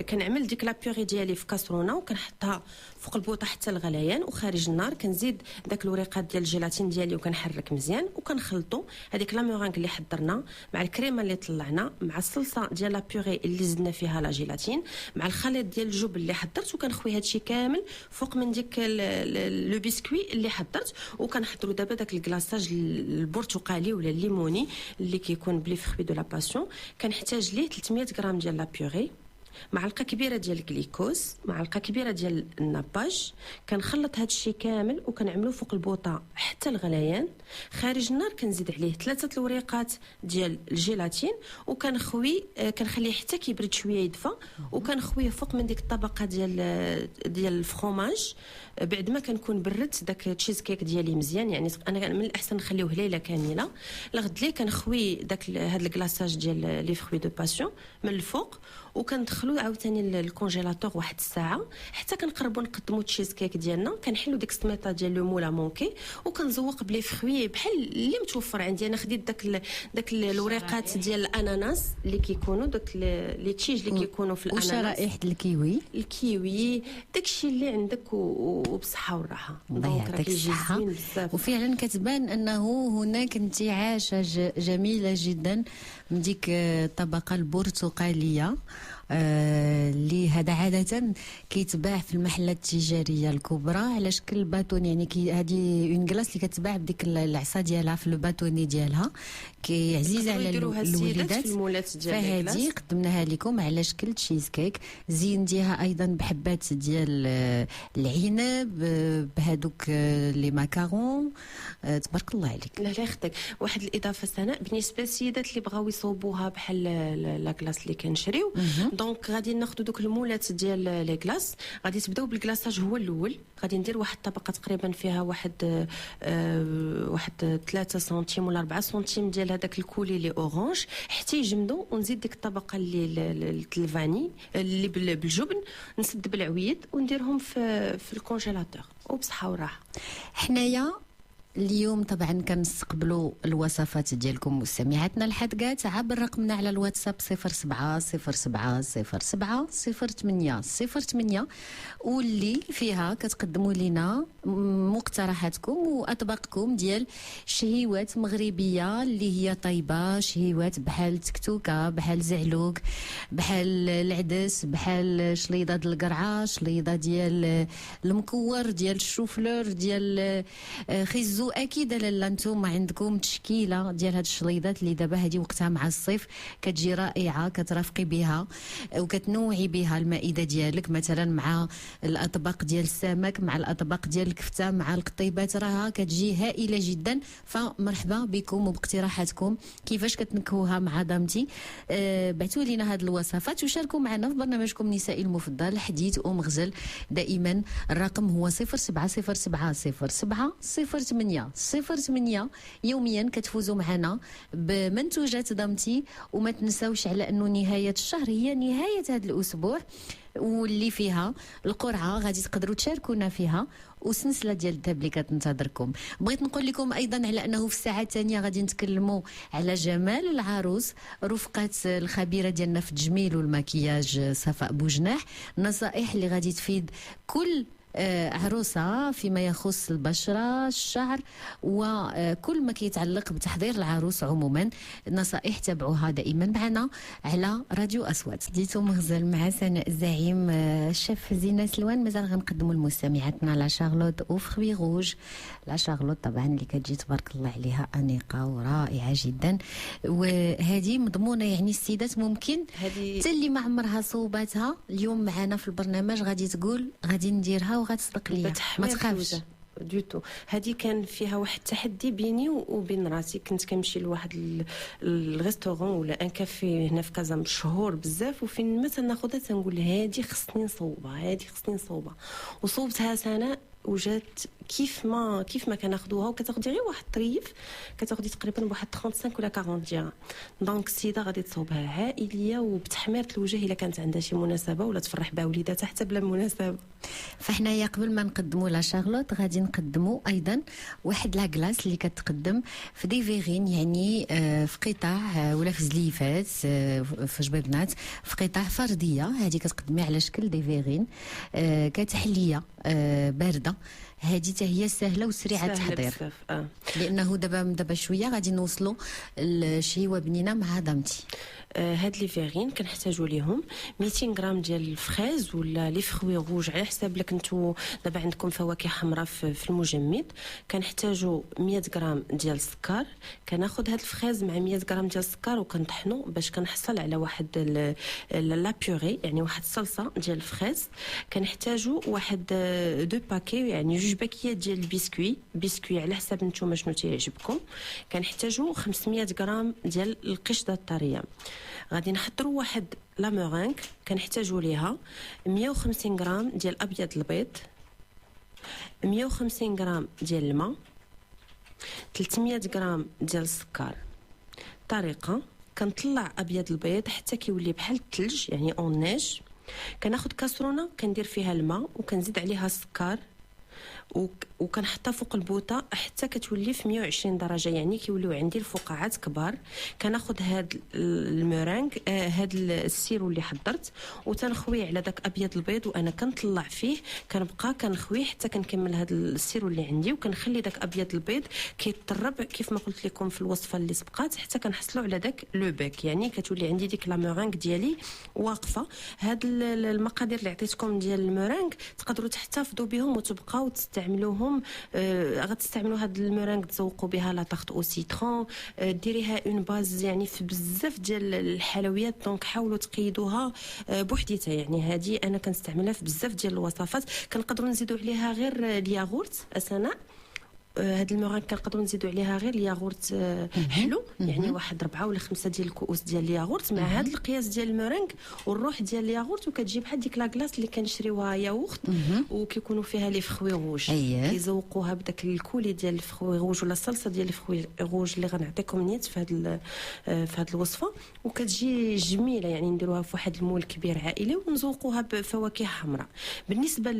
كنعمل ديك لا بيوري ديالي في كاسرونه وكنحطها فوق البوطه حتى الغليان. وخارج النار كنزيد داك الوريقات ديال الجيلاتين ديالي وكنحرك مزيان وكنخلطوا هذيك لا مورينغ اللي حضرنا مع الكريمه اللي طلعنا مع الصلصه ديال لا بيوري اللي زدنا فيها لا جيلاتين مع الخليط ديال الجبن اللي حضرت. وكنخوي هادشي كامل فوق من ديك لو بسكوي اللي حضرت. وكنحضروا دابا داك الكلاصاج البرتقالي ولا الليموني اللي كيكون بلي فخوي دو لا باسيون. كنحتاج ليه 300 غرام ديال لا بيوري، معلقه كبيره ديال الجليكوز، معلقه كبيره ديال الناباج. كنخلط هذا الشيء كامل وكنعملوه فوق البوطه حتى الغليان. خارج النار كنزيد عليه 3 الوريقات ديال الجيلاتين وكنخوي كنخليه حتى كيبرد شويه يدفى. وكنخويه فوق من ديك الطبقه ديال الفرomاج بعد ما كنكون بردت داك تشيز كيك ديالي مزيان. يعني انا من الاحسن نخليوه ليله كامله. لغد ليه كنخوي داك هذا الكلاصاج ديال لي فروي دو باسيون من الفوق وكندخلو عاوتاني للكونجيلاتور واحد الساعه حتى كنقربوا نقدموا تشيز كيك ديالنا. كنحلوا ديك السميطه ديال لو مولا مونكي وكنزوق بلي فروي بحال اللي متوفر عندي. انا خديت داك الوريقات ديال الاناناس اللي كيكونوا داك لي تشيج اللي كيكونوا في الاناناس وشرائح الكيوي داكشي اللي عندك وبصحه وراحه. الله يعطيك الصحه. وفعلا كتبان انه هناك انتعاشه جميله جدا من ديك الطبقه البرتقاليه اللي هذا عاده كيتباع في المحلات التجاريه الكبرى على شكل باتون. يعني هذه اون كلاص اللي كتباع بديك العصا ديالها في الباتوني ديالها عزيزه على الوليدات. فهذه قدمناها لكم على شكل تشيز كيك. زينتيها ايضا بحبات ديال العنب بهذوك لي ماكارون. تبارك الله عليك. لا يخطيك. واحد الاضافه سناء بالنسبه للسيدات اللي بغاو يصوبوها بحال لا كلاص اللي كنشريو. دونك غادي ناخذ دوك المولات ديال لي كلاص. غادي تبداو بالكلاصاج هو الاول. غادي ندير واحد الطبقه تقريبا فيها واحد 3 سنتيم ولا 4 سنتيم ديال هذاك الكولي لي اورانج حتى يجمدوا. ونزيد ديك الطبقه اللي الفاني اللي بالجبن نسد بالعويد ونديرهم في الكونجيلاتور وبصحه وراحه. حنايا اليوم طبعا كنستقبلوا الوصفات ديالكم مستمعاتنا الحدقات عبر رقمنا على الواتساب 0707070808 واللي فيها كتقدموا لنا مقترحاتكم واطباقكم ديال شهيوات مغربيه اللي هي طيبه. شهيوات بحال تكتوكه، بحال زعلوك، بحال العدس، بحال شليضه القرعه، شليضه ديال المكور، ديال الشوفلور، ديال خيزو. اكيد لالا نتوما عندكم تشكيله ديال هاد الشليضات اللي دابا هذه وقتها مع الصيف كتجي رائعه. كترافقي بها وكتنوعي بها المائده ديالك مثلا مع الاطباق ديال السمك، مع الاطباق ديال الكفته، مع القطيبات. راها كتجي هائله جدا. فمرحبا بكم وباقتراحاتكم كيفاش كتنكهوها مع ضمتي. بعثوا لنا هاد الوصفات وشاركوا معنا في برنامجكم نسائي المفضل حديث ومغزل. دائما الرقم هو 0707070808 يوميا كتفوزوا معنا بمنتوجات ضمتي. وما تنساوش على انه نهايه الشهر هي نهايه هذا الاسبوع واللي فيها القرعه غادي تقدروا تشاركونا فيها وسلسله ديال الذهب اللي كتنتظركم. بغيت نقول لكم ايضا على انه في الساعه الثانيه غادي نتكلموا على جمال العروس رفقه الخبيره ديالنا في التجميل والمكياج صفاء بوجناح. نصائح اللي غادي تفيد كل عروسة فيما يخص البشرة، الشعر وكل ما كيتعلق بتحضير العروس عموما. نصائح تابعوها دائما معنا على راديو أصوات. ديتو مغزل مع سناء الزعيم الشيف زينة سلوان. مازال غنقدموا لمستمعاتنا لا شارلوت او فخوي روج. لا شارلوت طبعا اللي كتجي تبارك الله عليها أنيقة ورائعة جدا. وهذه مضمونة يعني السيدات ممكن حتى اللي ما عمرها صوباتها اليوم معنا في البرنامج غادي تقول غادي نديرها وغتصدق ليا. ما تخافش دوتو. هذه كان فيها واحد التحدي بيني وبين راسي. كنت كنمشي لواحد الريستورون ولا ان كافي هنا في كازا مشهور بزاف، وفين ما تناخذها تنقول هذه خصني نصوبها، هذه خصني نصوبها، وصوبتها سنه وجات كيف ما كناخذوها. وكتاخدي غير واحد الطريف، كتاخدي تقريبا بواحد 35 ولا 40 درهم. دونك السيده غادي تصوبها عائليه وبتحميره الوجه الا كانت عندها شي مناسبه ولا تفرح بها وليداتها حتى بلا مناسبه. فحنايا قبل ما نقدموا لا شارلوت غادي نقدموا ايضا واحد لا كلاس اللي كتقدم في دي فيغين، يعني في قطع ولا في زليفات في جبيبنات، في قطع فرديه. هذه كتقدمي على شكل دي فيغين كتحليه بارده. هذه حتى هي سهله وسريعه التحضير. لانه دابا شويه غادي نوصلوا لشي بنينه مع دامتي. هاد لي فيغين كنحتاجوا ليهم 200 غرام ديال الفخاز ولا لي فخوي روج، على حساب لك نتو دابا عندكم فواكه حمراء في المجمد. كنحتاجوا 100 غرام ديال السكر. كناخذ هاد الفخاز مع 100 غرام ديال السكر وكنطحنوا باش كنحصل على واحد لا بيوري، يعني واحد الصلصه ديال الفخاز. كنحتاجوا واحد دو باكي، يعني 2 باكيات ديال البسكوي على حساب نتوما شنو تيعجبكم. كنحتاجوا 500 غرام ديال القشطه الطريه. غادي نحضروا واحد لا مورينغ، كنحتاجوا ليها 150 غرام ديال ابيض البيض، 150 غرام ديال الماء، 300 غرام ديال السكر. طريقه: كنطلع ابيض البيض حتى كيولي بحال الثلج، يعني اون نيج. كناخذ كاسرونه كندير فيها الماء وكنزيد عليها السكر وكنحطها فوق البوطه حتى كتولي في 120 درجه، يعني كيوليو عندي الفقاعات كبار. كناخذ هاد المورينغ، هاد السيرو اللي حضرت، وتنخويه على داك ابيض البيض، وانا كنطلع فيه كنبقى كنخويه حتى كنكمل هاد السيرو اللي عندي، وكنخلي داك ابيض البيض كيطرب كيف ما قلت لكم في الوصفه اللي سبقات حتى كنحصلوا على داك لو بيك، يعني كتولي عندي ديك لا مورينغ ديالي واقفه. هاد المقادير اللي عطيتكم ديال المورينغ تقدروا تحتفظوا بهم وتبقاو تستعملوهم. غتستعملوا هاد المورينغ تزوقوا بها لا طارت او سيترون، ديريها اون باز يعني في بزاف ديال الحلويات. دونك حاولوا تقيدوها بوحديتها، يعني هذه انا كنستعملها في بزاف ديال الوصفات. كنقدروا نزيدوا عليها غير الياغورت اسناء. هاد المورينغ كنقدروا نزيدوا عليها غير الياغورت حلو، يعني واحد 4 ولا 5 ديال الكؤوس ديال الياغورت مع هاد القياس ديال المورينغ والروح ديال الياغورت، وكتجي بحال ديك لا كلاص اللي كنشريوها ياغورت وكيكونوا فيها لي فخوي روج. كيزوقوها بداك الكولي ديال الفخوي روج ولا الصلصه ديال الفخوي روج اللي غنعطيكم نيت في هاد الوصفه، وكتجي جميله. يعني نديروها في واحد المول كبير عائلي ونزوقوها بفواكه حمراء. بالنسبه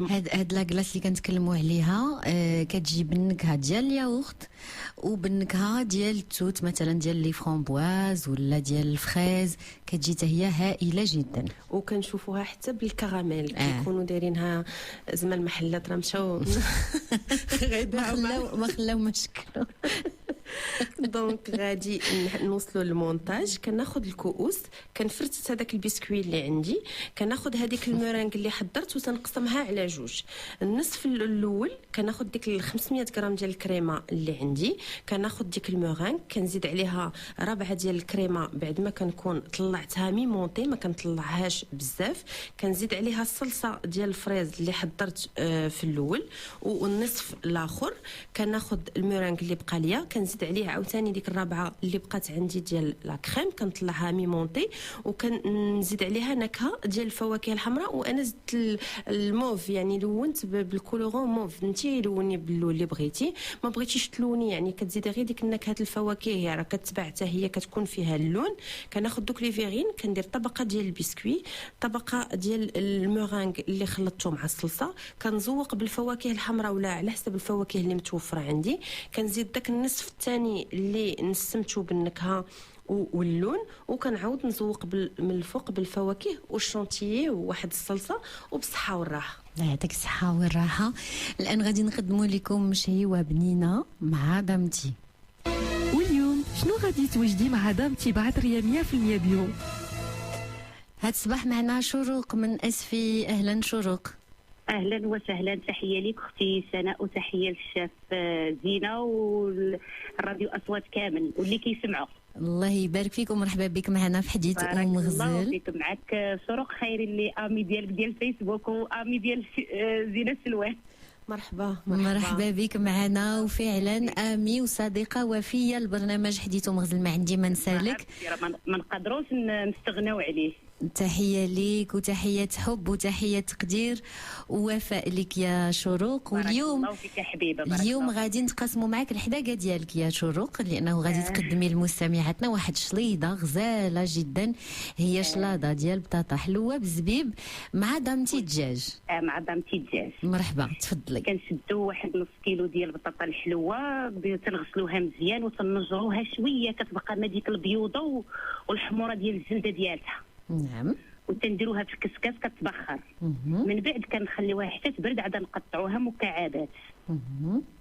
هاد لا كلاص اللي كنتكلموا عليها كتجي بالنكهه ديال الياغورت وبالنكهه ديال التوت مثلا ديال لي فرامبواز ولا ديال الفريز، كتجي حتى هي هائله جدا. وكنشوفوها حتى بالكراميل كيكونوا دايرينها زعما المحلات راه مشاو ما خلاو ما شكلوا. دونك غادي نوصلوا للمونتاج. كناخذ الكؤوس، كنفرت هذاك البسكوي اللي عندي، كناخذ هذيك المورينغ اللي حضرت وتنقسمها على 2. النصف الاول كناخذ ديك 500 غرام ديال الكريمه اللي عندي، كناخذ ديك المورينغ كنزيد عليها 4 ديال الكريمه بعد ما كنكون طلعتها ميمونطي، ما كنطلعهاش بزاف. كنزيد عليها الصلصه ديال الفريز اللي حضرت في الاول، والنصف الاخر كناخذ المورينغ اللي بقى ليا كنزيد عليه عاوتاني ديك 4 اللي بقات عندي ديال لا كريم، كنطلعها ميمونطي وكنزيد عليها نكهه ديال الفواكه الحمراء. وانا زدت الموف، يعني لونت بالكولورون موف. انتي لوني باللون اللي بغيتي، ما بغيتيش تلوني يعني كتزيدي غير ديك النكهه الفواكه راه كتباع حتى هي كتكون فيها اللون. كناخذ دوك لي فيغين كندير طبقه ديال البسكوي، طبقه ديال المورينغ اللي خلطته مع الصلصه، كنزوق بالفواكه الحمراء ولا على حسب الفواكه اللي متوفره عندي. كنزيد داك النصف الثاني اللي نسمتو بالنكهه واللون، وكنعاود نزوق من الفوق بالفواكه والشونتيي وواحد الصلصه. وبصحه والراحه. الله يعطيك الصحه والراحه. الان غادي نقدموا لكم شهيوه بنينه مع دامتي. واليوم شنو غادي توجدي مع دامتي بعطريه 100% بيو؟ هاد الصباح معنا شروق من اسفي. اهلا شروق. اهلا وسهلا، تحيه لك اختي سناء وتحيه للشاف زينه والراديو اصوات كامل واللي كيسمعوا. الله يبارك فيك ومرحبا بك معنا في حديث ام غزال. الله فيك. معك شروق خيري اللي امي ديالك ديال الفيسبوك وامي ديال زينه سلوان. مرحبا بك معنا، وفعلا امي وصديقه وفيه البرنامج حديث ومغزل ما عندي ما نسالك، ما نقدروش نستغناو عليه. تحيه ليك وتحيه حب وتحيه تقدير ووفاء لك يا شروق. واليوم اليوم غادي نتقاسموا معك الحداقه ديالك يا شروق، لانه غادي تقدمي لمستمعاتنا واحد الشليضه غزاله جدا، هي شلاضه ديال بطاطا حلوه بالزبيب مع دامتي الدجاج. مع دامتي الدجاج. مرحبا، تفضلي. كنشدوا واحد نص كيلو ديال البطاطا الحلوه، تنغسلوها مزيان وتنجروها شويه، كتبقى ما ديك البيوضه والحموره ديال الجلده ديالها. نعم. وتنديروها في الكسكاس كتبخر. من بعد كنخليوها حتى تبرد، عاد نقطعوها مكعبات.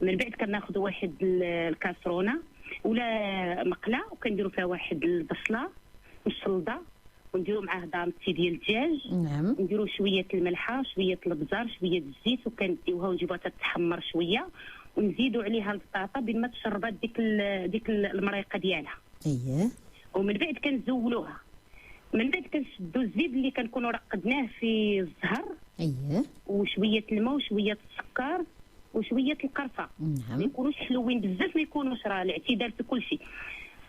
من بعد كناخذوا واحد الكاسرونه ولا مقله وكنديروا فيها واحد البصله مشلضه، ونديروا معاه دامتي ديال الدجاج. نعم. نديروا شويه الملحه، شويه البزار، شويه الزيت، وكنديوها ونجيبوها تتحمر شويه، ونزيدوا عليها البطاطا بين ما تشربات ديك المريقه ديالها. اييه. ومن بعد كنزولوها. من بعد كنشدوا الزيت اللي كنكونوا رقدناه في الزهر. اييه. وشويه الماء وشويه السكر وشويه القرفه. نعم. ما يكونوش حلوين بزاف، ما يكونوش، راه الاعتدال في كل شيء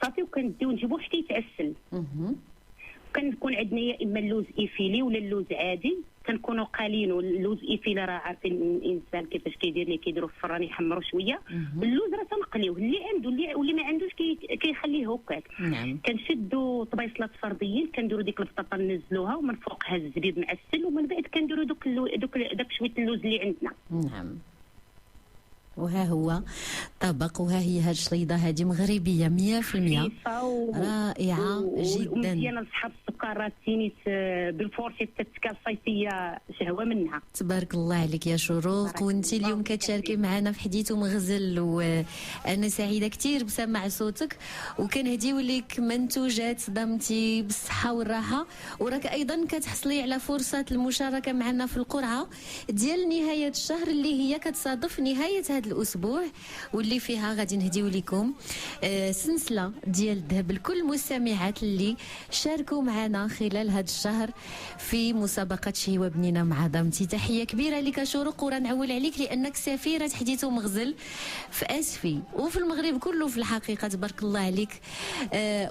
صافي. وكنديو نجيبوه حتى يتعسل. كنكون عندنا يا اما اللوز ايفيلي ولا اللوز عادي، كنكونوا قالينو. اللوز ايفيلي راه عارفين الانسان كيفاش كيدير، اللي كيديروا في الفران يحمروا شويه. اللوز راه تنقليوه، اللي عنده واللي ما عندوش كيخليه هكاك. نعم. كنشدوا طبيصلات فرديين، كنديروا ديك البطاطا ننزلوها، ومن فوقها الزبيب معسل، ومن بعد كنديروا داك شويه اللوز اللي عندنا. نعم. وها هو طبق، وها هي هاد الشليضه هذه مغربيه 100%، رائعه جدا. ومزيانه لصحاب السكر، راه تينيت بالفورشيت تتكال صيفيه شهوه منها. تبارك الله عليك يا شروق، وانت اليوم كتشاركي معنا في حديث ومغزل، وانا سعيده كثير بسمع صوتك، وكنهديو لك منتوجات دامتي بالصحه والراحه، وراك ايضا كتحصلي على فرصه المشاركه معنا في القرعه ديال نهايه الشهر اللي هي كتصادف نهايه هذا الاسبوع، واللي فيها غادي نهديو لكم سلسله ديال الذهب لكل المستمعات اللي شاركوا معنا خلال هذا الشهر في مسابقه شهوه بنينه مع دامتي. تحيه كبيره لك شروق، ورا نعول عليك لانك سفيره حديث ومغزل في اسفي وفي المغرب كله في الحقيقه. تبارك الله عليك.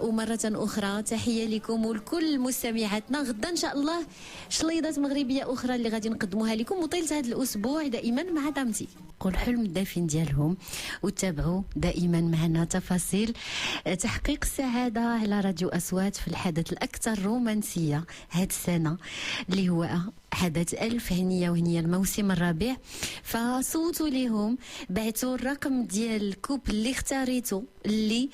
ومره اخرى تحيه لكم ولكل مستمعاتنا. غدا ان شاء الله شليضات مغربيه اخرى اللي غادي نقدموها لكم، وطيله هذا الاسبوع دائما مع دامتي. قول حلم الدافين ديالهم، وتابعوا دائما معنا تفاصيل تحقيق السعاده على راديو اصوات في الحدث الاكثر رومانسيه هذه السنه اللي هو حدث ألف هنية وهنية الموسم الرابع. فصوتوا لهم، بعتوا الرقم ديال الكوب اللي اختاريتو، اللي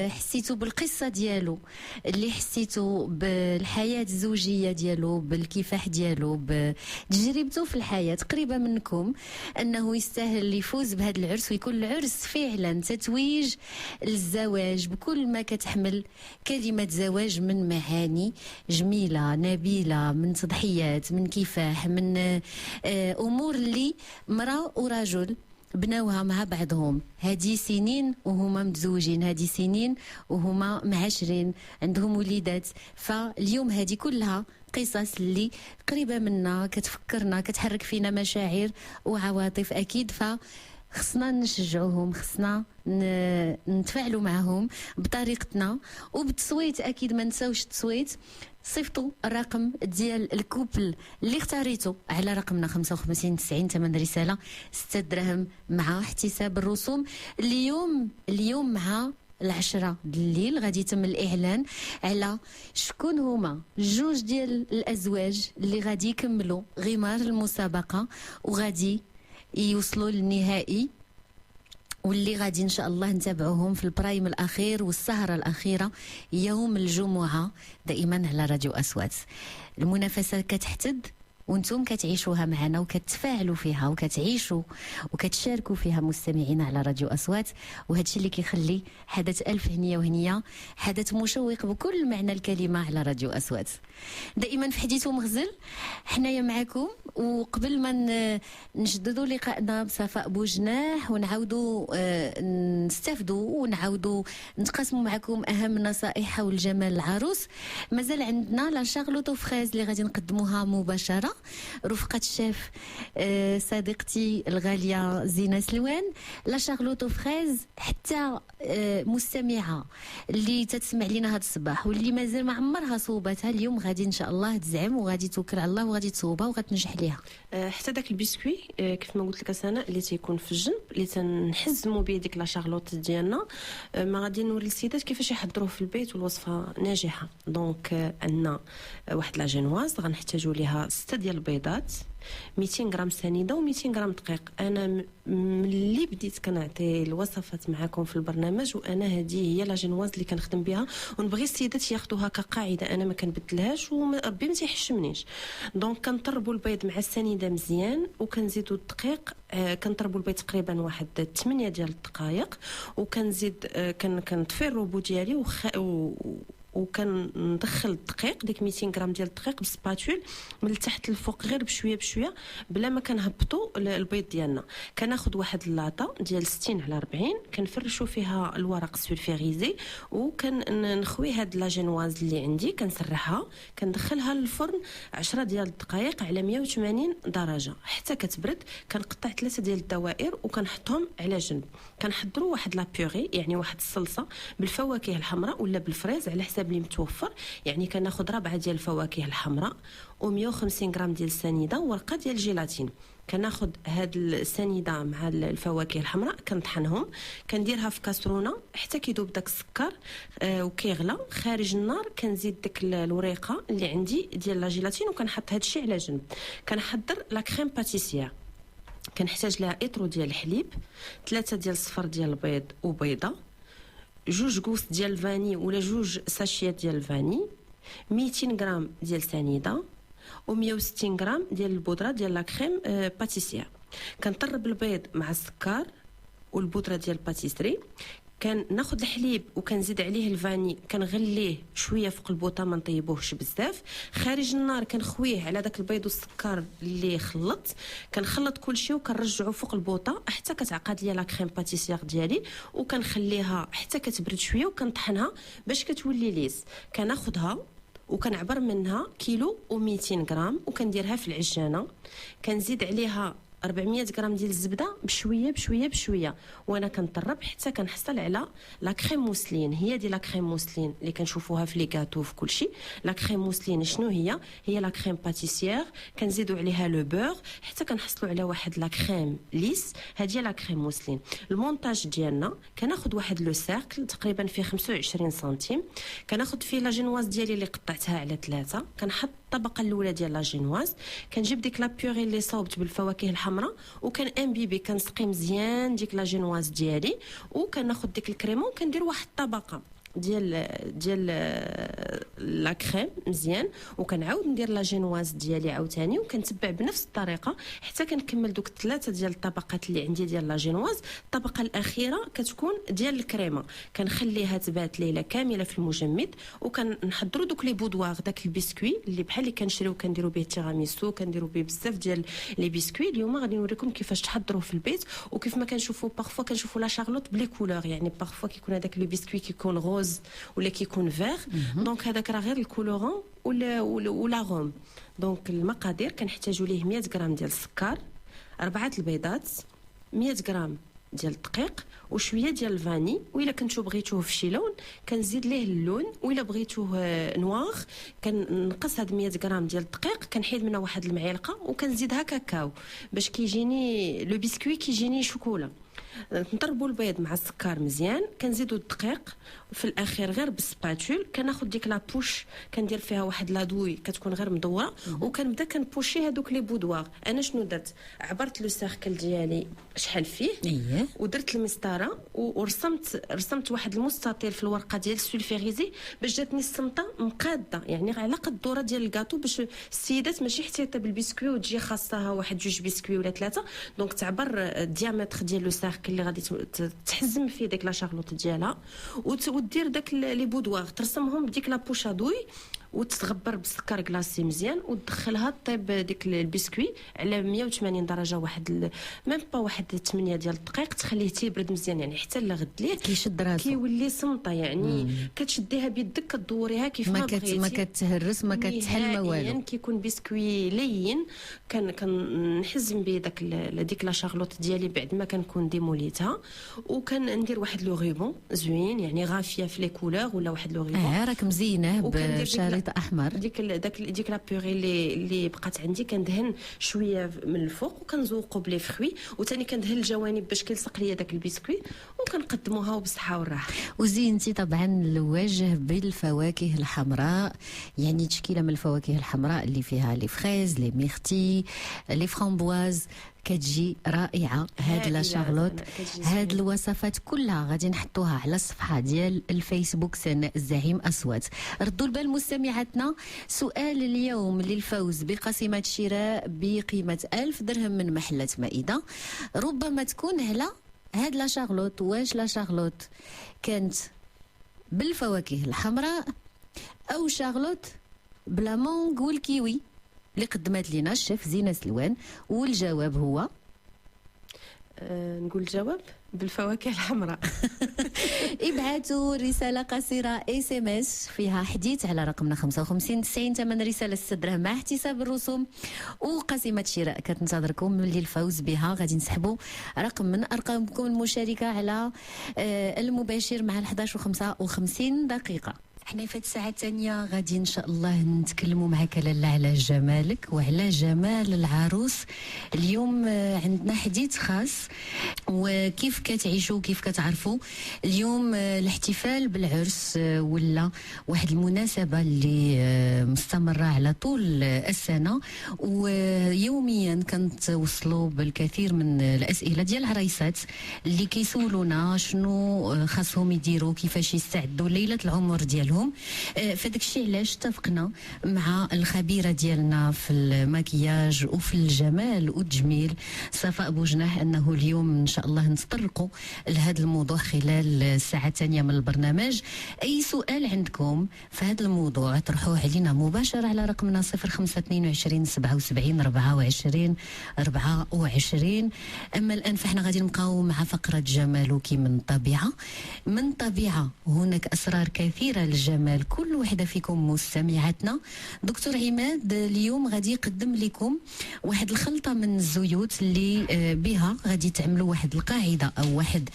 حسيتوا بالقصة ديالو، اللي حسيتوا بالحياة الزوجية ديالو، بالكفاح ديالو، بتجربته في الحياة قريبة منكم، أنه يستاهل يفوز بهذا العرس، ويكون العرس فعلا تتويج للزواج بكل ما كتحمل كلمة زواج من معاني جميلة نبيلة، من تضحيات، من كفاح، من امور اللي مرأة ورجل بناوها مع بعضهم هذه سنين وهما متزوجين، هذه سنين وهما معاشرين، عندهم وليدات. فاليوم هذه كلها قصص اللي قريبه منا، كتفكرنا، كتحرك فينا مشاعر وعواطف اكيد. خصنا نشجعوهم، خصنا نتفاعلوا معهم بطريقتنا وبالتصويت. اكيد ما نساوش التصويت. صيفطوا الرقم ديال الكوبل اللي اختاريته على رقمنا 55 90 ثمن رساله 6 دراهم مع احتساب الرسوم. اليوم مع 10 الليل غادي يتم الاعلان على شكون هما جوج ديال الازواج اللي غادي يكملوا غمار المسابقه وغادي يوصلوا للنهائي، واللي غادي ان شاء الله نتابعوهم في البرايم الاخير والسهره الاخيره يوم الجمعه دائما على راديو اصوات. المنافسه كتحتد وانتم كتعيشوها معنا وكتفاعلوا فيها وكتعيشوا وكتشاركوا فيها مستمعين على راديو اصوات، وهذا الشيء اللي كيخلي حدث ألف هنيه وهنيه حدث مشوق بكل معنى الكلمه على راديو اصوات. دائما في حديث ومغزل حنايا معكم، وقبل ما نجددوا لقائنا بصفاء بوجناح ونعاودوا نستافدوا ونعاودوا نتقاسموا معكم اهم النصائح حول جمال العروس، مازال عندنا لا شارلوت فريز اللي غادي نقدموها مباشره رفقة الشيف صديقتي الغالية زينة سلوان. لا شارلوت فريز حتى مستمعة اللي تتسمع لنا هذا الصباح واللي مازال ما عمرها صوبتها اليوم غادي ان شاء الله تزعم وغادي توكل على الله وغادي تصوبها وغتنجح ليها. حتى داك البسكوي كيف ما قلت لك سناء اللي تيكون في الجنب اللي تنحزموا به ديك لا شارلوت ديالنا ما غادي نوري السيدات كيفاش يحضروه في البيت والوصفه ناجحه. دونك عندنا واحد لا جينواز غنحتاجوا ليها 6 ديال البيضات 200 غرام سنيده و200 غرام دقيق. انا ملي بديت كنعطي الوصفات معكم في البرنامج وانا هذه هي لا جينواز اللي كنخدم بها ونبغي السيدات ياخذوها كقاعده انا ما كنبدلهاش وربي ما تيحشمنيش. دونك كنطربوا البيض مع السنيده مزيان وكنزيدوا الدقيق كنطربوا البيض تقريبا واحد 8 ديال الدقائق وكنزيد كنطفي الروبو ديالي وكندخل الدقيق ديك 200 غرام ديال الدقيق بسباتول من التحت للفوق غير بشويه بشويه بلا ما كنهبطوا البيض ديالنا. كناخذ واحد اللاطه ديال 60 على 40 كنفرشوا فيها الورق سولفيغيزي وكنخوي هاد لا جينواز اللي عندي كنسرحها كندخلها للفرن 10 ديال الدقائق على 180 درجه حتى كتبرد. كنقطع 3 ديال الدوائر وكنحطهم على جنب. كنحضروا واحد لا بيوري يعني واحد الصلصه بالفواكه الحمراء ولا بالفريز على حساب اللي متوفر. يعني كناخذ 4 ديال الفواكه الحمراء و150 غرام ديال السنيده وورقه ديال الجيلاتين. كناخذ هاد السنيده مع الفواكه الحمراء كنطحنهم كنديرها في كاسرونه حتى كيذوب داك السكر وكيغلى. خارج النار كنزيد ديك الوريقه اللي عندي ديال لا جيلاتين وكنحط هاد الشيء على جنب. كنحضر لا كريم باتيسيير كنحتاج لها اطرو ديال الحليب 3 ديال الصفر ديال البيض وبيضه 2 كوس ديال الفاني ولا 2 ساشيات ديال الفاني 200 غرام ديال سنيده و160 غرام ديال البودره ديال لا كريم باتيسيير. كنطرب البيض مع السكر والبودره ديال الباتيسري. كناخذ الحليب وكنزيد عليه الفاني كنغليه شويه فوق البوطه ما نطيبوهش بزاف. خارج النار كنخويه على داك البيض والسكر اللي خلطت كنخلط كل شيء وكنرجعو فوق البوطه حتى كتعقد ليا لا كريم باتيسيير ديالي وكنخليها حتى كتبرد شويه وكنطحنها باش كتولي ليس. كناخذها وكنعبر منها كيلو و200 غرام وكنديرها في العجانه. كنزيد عليها 400 غرام ديال الزبده بشويه بشويه بشويه وانا كنطرب حتى كنحصل على لا كريم موسلين. هي دي لا كريم موسلين اللي كنشوفوها في لي غاتو في كلشي. لا كريم موسلين شنو هي لا كريم باتيسيير كنزيدوا عليها لو بور حتى كنحصلوا على واحد لا كريم ليس. هذه لا كريم موسلين. المونتاج ديالنا كناخذ واحد لو سيركل تقريبا فيه 25 سنتيم كناخذ فيه لا جينواز ديالي اللي قطعتها على 3 كنحط الطبقه الاولى ديال لا جينواز كنجيب ديك لا بيوري اللي صوبت بالفواكه الحمراء وكان امبيبي كنسقي مزيان ديك لا جينواز ديالي وكناخذ ديك الكريمه وكندير واحد الطبقه ديال لا كريم مزيان وكنعاود ندير لا جينواز ديالي عاوتاني وكنتبع بنفس الطريقه حتى كنكمل دوك 3 ديال الطبقات اللي عندي ديال لا جينواز. الطبقه الاخيره كتكون ديال الكريمه كنخليها تبات ليله كامله في المجمد وكنحضروا دوك لي بودواغ داك البسكوي اللي بحال اللي كنشريو كنديروا به التيراميسو كنديروا به بزاف ديال لي بسكوي. اليوم غادي نوريكم كيفاش تحضروه في البيت وكيف ما كنشوفوا بارفوا كنشوفوا لا شارلوت بلي كولور يعني بارفوا كيكون هذاك لو بسكوي كيكون غوز ولا كيكون فيغ. دونك هذاك راه غير الكولورون ولا غوم. دونك المقادير كنحتاجوا ليه 100 غرام ديال السكر 4 البيضات 100 غرام ديال الدقيق وشويه ديال الفاني. وإلا كنتو بغيتوه في شي لون كنزيد ليه اللون وإلا بغيتوه نواغ كنقص هاد 100 غرام ديال الدقيق كنحيد منها واحد المعلقه وكنزيدها كاكاو باش كيجيني لو بسكوي كيجيني شوكولا. نضربوا البيض مع السكر مزيان كنزيدوا الدقيق في الاخير غير بالسباتول. كناخذ ديك لابوش كندير فيها واحد لادوي كتكون غير مدوره وكنبدا كنبوشي هذوك لي بودواغ. انا شنو درت عبرت لو سيركل ديالي شحال فيه ودرت المسطره ورسمت واحد المستطيل في الورقه ديال السولفيغيزي باش جاتني السمطه مقاده يعني على قد الدوره ديال الكاطو باش السيدات ماشي حتى بالبسكوي وتجي خاصها واحد 2 بسكوي ولا 3. دونك تعبر الديامتر ديال لو سيركل اللي غادي تحزم فيه ديك لا شارلوت ديالها ودير داك لي بودواغ ترسمهم بديك لا بوشادوي وتتغبر بالسكر كلاصي مزيان وتدخلها طيب ديك البسكوي على 180 درجه ميم با واحد 8 ديال الدقائق، تخليه تيبرد مزيان يعني حتى لا غد ليه كيشد راسو كيولي سمطه يعني كتشديها بيدك كدوريها كيف ما بغيتي، ما كتهرس ما كتحل ما والو. كيكون بسكوي لين كنحزم به ديك لا شارلوط ديالي بعد ما كنكون ديموليتها، وكندير واحد لو ريبون زوين يعني غافيه في لي كولور ولا واحد لو ريبون راك مزينه بشريط احمر. ديك لا بيغي اللي بقات عندي كندهن شويه من الفوق وكنزوقو بلي فخوي، وثاني كندهن الجوانب باش كيلصق ليا داك البسكوي وكنقدموها وبالصحه والراحه. وزينتي طبعا الوجه بالفواكه الحمراء، يعني تشكيله من الفواكه الحمراء اللي فيها لي فريز لي ميرتي لي فرامبواز، كتجي رائعه. هاد لا شارلوت هاد الوصفات كلها غادي نحطوها على الصفحه ديال الفيسبوك سناء الزعيم اصوات. ردوا البال مستمعاتنا، سؤال اليوم للفوز بقسيمه شراء بقيمه 1000 درهم من محلة مائده، ربما تكون على هاد لا شارلوت. واش لا شارلوت كانت بالفواكه الحمراء او شارلوت بلا مونغ والكيوي اللي قدمت لنا الشيف زينة سلوان؟ والجواب هو نقول الجواب بالفواكه الحمراء. ابعثوا رسالة قصيرة SMS فيها حديث على رقمنا 55 90 8 رسالة 6 درهم مع احتساب الرسوم، وقسيمة شراء كتنتظركم للفوز بها. غادي نسحبوا رقم من أرقامكم المشاركة على المباشر مع 11:55 دقيقة. احنا في الساعة الثانية غادي ان شاء الله نتكلموا معك لاله على جمالك وعلى جمال العروس. اليوم عندنا حديث خاص، وكيف كتعيشوا كيف كتعرفوا اليوم الاحتفال بالعرس ولا واحد المناسبة اللي مستمرة على طول السنة، ويوميا كنتوصلوا بالكثير من الأسئلة ديال العرايسات اللي كيسولونا شنو خاصهم يديروا، كيفاش يستعدوا ليلة العمر ديالهم. فداك الشيء علاش اتفقنا مع الخبيره ديالنا في المكياج وفي الجمال والتجميل صفاء بوجناح انه اليوم ان شاء الله نتطرقوا لهذا الموضوع خلال الساعه الثانيه من البرنامج. اي سؤال عندكم في هذا الموضوع طرحوه علينا مباشره على رقمنا 0522 77 24 24. اما الان فاحنا غادي نبقاو مع فقره جمالك من طبيعه. من طبيعه هناك اسرار كثيره للجمال، كل وحده فيكم مستمعاتنا. دكتور عماد اليوم غادي يقدم لكم واحد الخلطه من الزيوت اللي بها غادي تعملوا واحد القاعده او واحد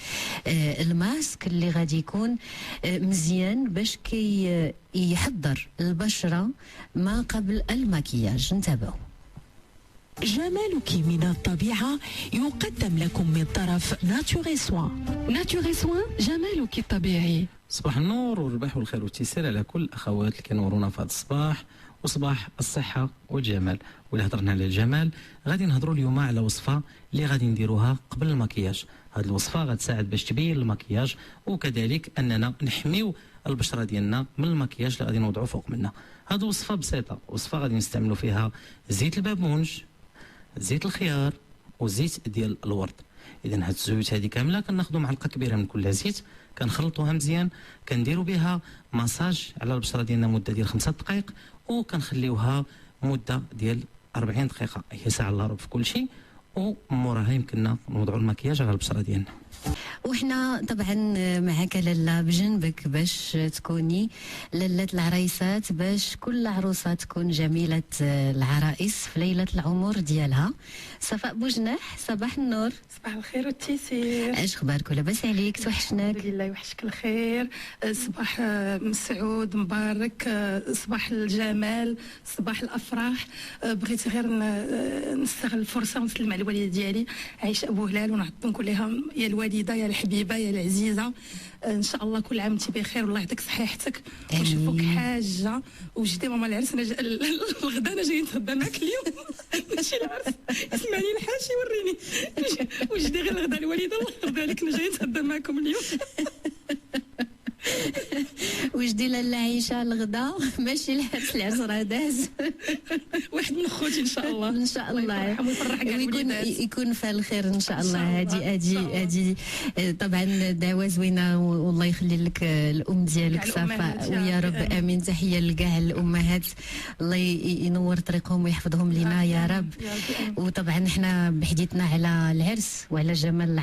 الماسك اللي غادي يكون مزيان باش كي يحضر البشره ما قبل المكياج. نتابعوا. جمالك من الطبيعة يقدم لكم من طرف ناتوري سوان. ناتوري سوان جمالك الطبيعي. صباح النور والربح والخير والتيسير على كل الاخوات اللي كينورونا في هذا الصباح، وصباح الصحه والجمال. ولا هضرنا على الجمال غادي نهضروا اليوم على وصفه اللي غادي نديروها قبل المكياج. هذه الوصفه غتساعد باش تبين المكياج، وكذلك اننا نحميو البشره ديالنا من المكياج اللي غادي نوضعوا فوق منها. هذه وصفه بسيطه، وصفه غادي نستعملوا فيها زيت البابونج، زيت الخيار، وزيت ديال الورد. اذا هاد الزيوت هذه كامله كناخذوا معلقه كبيره من كل زيت، كنخلطوها مزيان، كنديروا بها مساج على البشره ديالنا مده ديال 5 دقائق، وكنخليوها مده ديال 40 دقيقه، هي ساعه الا ربع في كل شيء، وموراها يمكننا نوضعوا المكياج على البشره ديالنا. وحنا طبعا معك لاله بجنبك باش تكوني لاله العرايسات، باش كل عروسه تكون جميله العرائس في ليله العمر ديالها. صفاء بوجناح، صباح النور. صباح الخير والتيسير. اش اخبارك؟ لاباس عليك؟ توحشناك. الحمد لله يوحشك الخير. صباح مسعود مبارك، صباح الجمال، صباح الافراح. بغيت غير نستغل الفرصه ونسلم على الوالده ديالي عايشه ابو هلال، ونقول لها يا الوالده يا الحبيبه يا العزيزه، ان شاء الله كل عام وانت بخير والله يعطيك صحيحتك ونشوفوك حاجه. وجدي ماما العرس الغدا انا جاي نتغدى معك اليوم. ماشي العرس، اسمعني الحاشي وريني وجدي غير الغدا الوالده الله يرضى عليك، انا جاي نتغدى معكم اليوم. وجدي لاله عيشه الغدا ماشي العرس راه داز. واحد من خوتي ان شاء الله. ان شاء الله ويفرح كاع الوليدات. يكون في الخير ان شاء الله. هذه طبعا دعوه زوينه، والله يخلي لك الام ديالك صفاء، ويا رب امين. تحيه لكاع الامهات، الله ينور طريقهم ويحفظهم لنا يا رب. وطبعا احنا بحديثنا على العرس وعلى جمال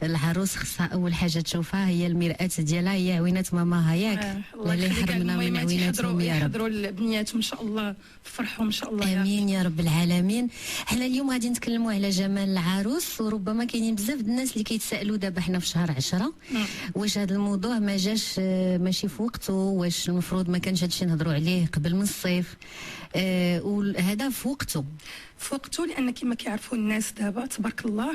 العروس خصها اول حاجه تشوفها هي المراه ديالها، هي عوينات ماماها ياك. الله يحرمنا من عويناتهم يا رب. يحضروا البنياتهم ان شاء الله، فرحهم ان شاء الله. امين يا رب العالمين. حنا اليوم غادي نتكلموا على جمال العروس، وربما كاينين بزاف الناس اللي كيتسائلوا دابا حنا في شهر 10 واش هذا الموضوع ما جاش ماشي في وقته، واش المفروض ما كانش هادشي نهضروا عليه قبل من الصيف، وهذا في وقته. في وقته لان كما كيعرفوا الناس دابا تبارك الله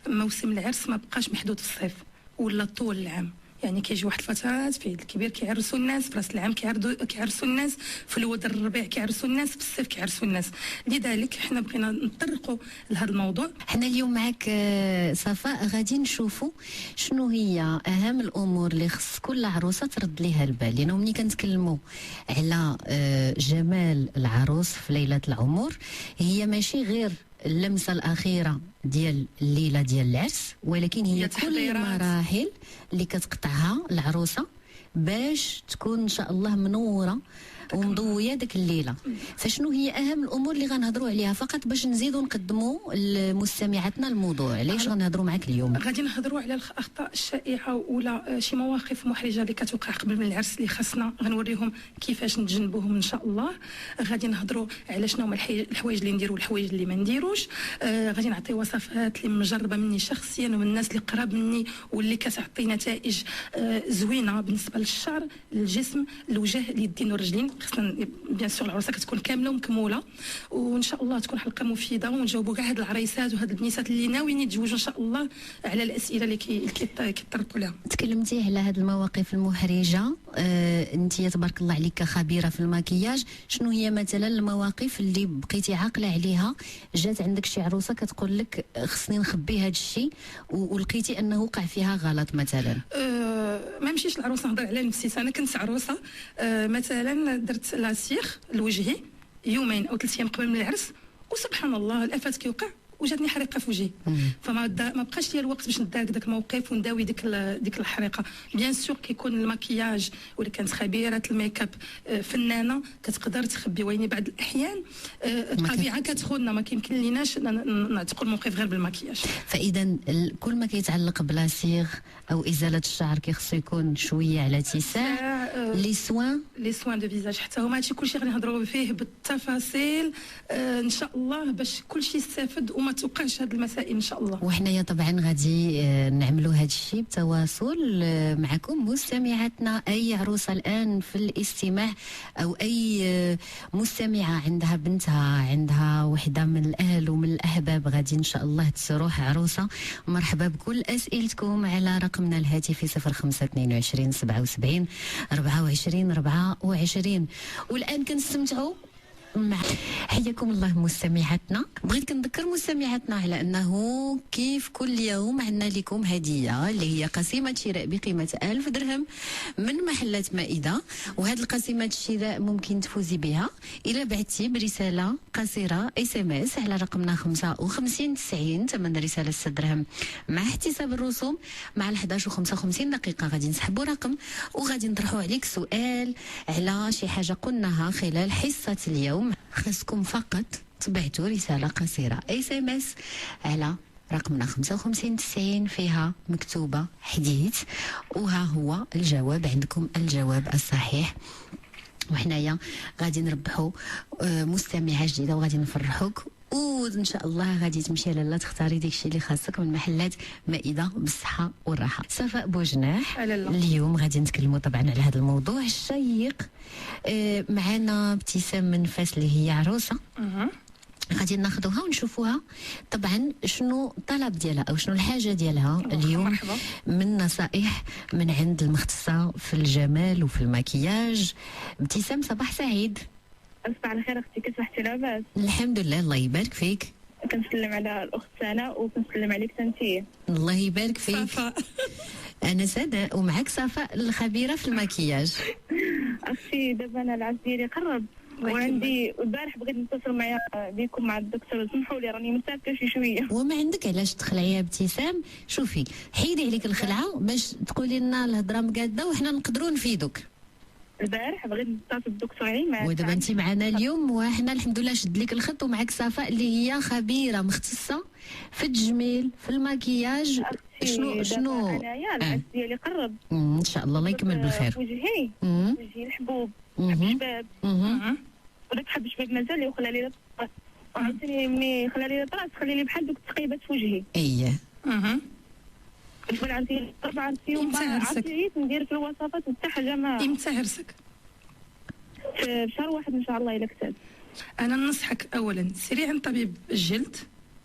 موسم العرس ما بقاش محدود في الصيف ولا طول العام. يعني كيجي واحد الفترات في العيد الكبير كيعرسوا الناس، في راس العام كيعرسوا الناس، في الود الربيع كيعرسوا الناس، في الصيف كيعرسوا الناس. لذلك حنا بغينا نطرقوا لهذا الموضوع. حنا اليوم معك صفاء غادي نشوفوا شنو هي اهم الامور اللي خص كل عروسه ترد ليها البال، لانه ملي كنتكلموا على جمال العروس في ليله العمر هي ماشي غير اللمسه الاخيره ديال الليله ديال العرس، ولكن هي كل المراحل اللي كتقطعها العروسه باش تكون ان شاء الله منوره ومضويه ديك الليله. فشنو هي اهم الامور اللي غنهضروا عليها فقط باش نزيدوا نقدموا لمستمعاتنا الموضوع؟ علاش غنهضروا معك اليوم؟ غادي نهضروا على الاخطاء الشائعه ولا شي مواقف محرجه اللي كتوقع قبل من العرس اللي خاصنا غنوريهم كيفاش نتجنبوهم ان شاء الله. غادي نهضروا على شنو هما الحوايج اللي نديروا والحوايج اللي ما نديروش. غادي نعطي وصفات اللي مجربه مني شخصيا ومن الناس اللي قراب مني واللي كتعطي نتائج زوينه بالنسبه للشعر، للجسم، الوجه، اليدين والرجلين. خصنا بيان سور العروسه كتكون كامله ومكموله، وان شاء الله تكون حلقه مفيده ونجاوبوا كاع هاد العريسات وهاد البنيسات اللي ناويين يتزوجوا ان شاء الله على الاسئله اللي كيطرقوا لها. تكلمتي على هاد المواقف المحرجه، انت تبارك الله عليك خبيره في المكياج. شنو هي مثلا المواقف اللي بقيتي عاقله عليها، جات عندك شي عروسه كتقول لك خصني نخبي هاد الشيء ولقيتي انه وقع فيها غلط مثلا؟ ما مشيش العروسه نهضر على نفسي، انا كنت عروسه مثلا درت لاسيغ لوجهي يومين او 3 ايام قبل من العرس، وسبحان الله الافات كيوقع وجاتني حريقه في وجهي. فما ما بقاش ليا الوقت باش ندارك داك الموقف ونداوي ديك الحريقه. بيان سور كيكون المكياج ولا كانت خبيره الميك اب فنانه كتقدر تخبي، وين بعض الاحيان الطبيعه كتخوننا ما كيمكن ليناش نعتقوا الموقف غير بالمكياج. فاذا كل ما كيتعلق بلاسيغ او ازاله الشعر كيخصو يكون شويه على اتساع. لي سوان دو فيزاج حتى هما هادشي كلشي غادي نهضروا فيه بالتفاصيل ان شاء الله باش كلشي يستافد وما توقعش هاد المسائل ان شاء الله. وحنايا طبعا غادي نعملوا هاد الشيء بتواصل معكم مستمعاتنا. اي عروسه الان في الاستماع او اي مستمعه عندها بنتها، عندها وحده من الاهل ومن الاحباب غادي ان شاء الله تروح عروسه، مرحبا بكل اسئلتكم على رقمنا الهاتفي 0522 77 24 24. والان كنستمتعوا مع حياكم الله مستمعاتنا. بغيت كنذكر مستمعاتنا على انه كيف كل يوم عندنا لكم هديه اللي هي قسيمه شراء بقيمه 1000 درهم من محلات مائده، وهذه القسيمه الشراء ممكن تفوزي بها الى بعتي برساله قصيره SMS على رقمنا 55 90 ثمن رساله 6 درهم مع احتساب الرسوم. مع 11:55 دقيقه غادي نسحبوا رقم وغادي نطرحوا عليك سؤال على شي حاجه قلناها خلال حصه اليوم. خاصكم فقط تبعتوا رسالة قصيرة SMS على رقمنا 55 90 فيها مكتوبة حديث، وها هو الجواب، عندكم الجواب الصحيح. وحنايا غادي نربحوا مستمعة جديدة وغادي نفرحوك، وان شاء الله غادي تمشي لاله تختاري داك الشيء اللي خاصك من محلات مائده بالصحه والراحه. صفاء بوجناح، اليوم غادي نتكلموا طبعا على هذا الموضوع الشيق. معنا ابتسام من فاس اللي هي عروسه، غادي ناخذوها ونشوفوها طبعا شنو الطلب ديالها او شنو الحاجه ديالها اليوم من نصائح من عند المختصه في الجمال وفي المكياج. ابتسام صباح سعيد. صباح الخير اختي، كيف صحتي؟ لاباس؟ الحمد لله، الله يبارك فيك. كنسلم على الاخت سناء وكنسلم عليك انتي. الله يبارك فيك. صفاء. انا سناء ومعك صفاء الخبيره في المكياج. اختي دابا انا العرس ديالي قرب وعندي البارح بغيت نتصل معايا بكم مع الدكتور، سمحوا لي راني مسافه شي شويه. وما عندك علاش تخلعي يا ابتسام. شوفي حيدي عليك الخلعه باش تقولي لنا الهضره مقاده وحنا نقدروا نفيدوك. البارح بغيت نتصل بالدكتور عيماد، ودابا انت معنا اليوم وحنا الحمد لله شد لك الخط، ومعك صفاء اللي هي خبيره مختصه في التجميل في المكياج. شنو انايا العرس ديالي قرب ان شاء الله يكمل بالخير. وجهي الحبوب الشباب وداك حب الشباب مازال لي وخلى لي الطراس، وعاوتاني ملي خلى لي الطراس خلي لي بحال دوك التقيبات في وجهي. اييه نقول عندي 4 سيوم عرفتي ندير في الوصفات وحتى حاجه ما. امتى عرسك؟ في شهر واحد ان شاء الله الا كتاب. انا ننصحك اولا سيري عند طبيب الجلد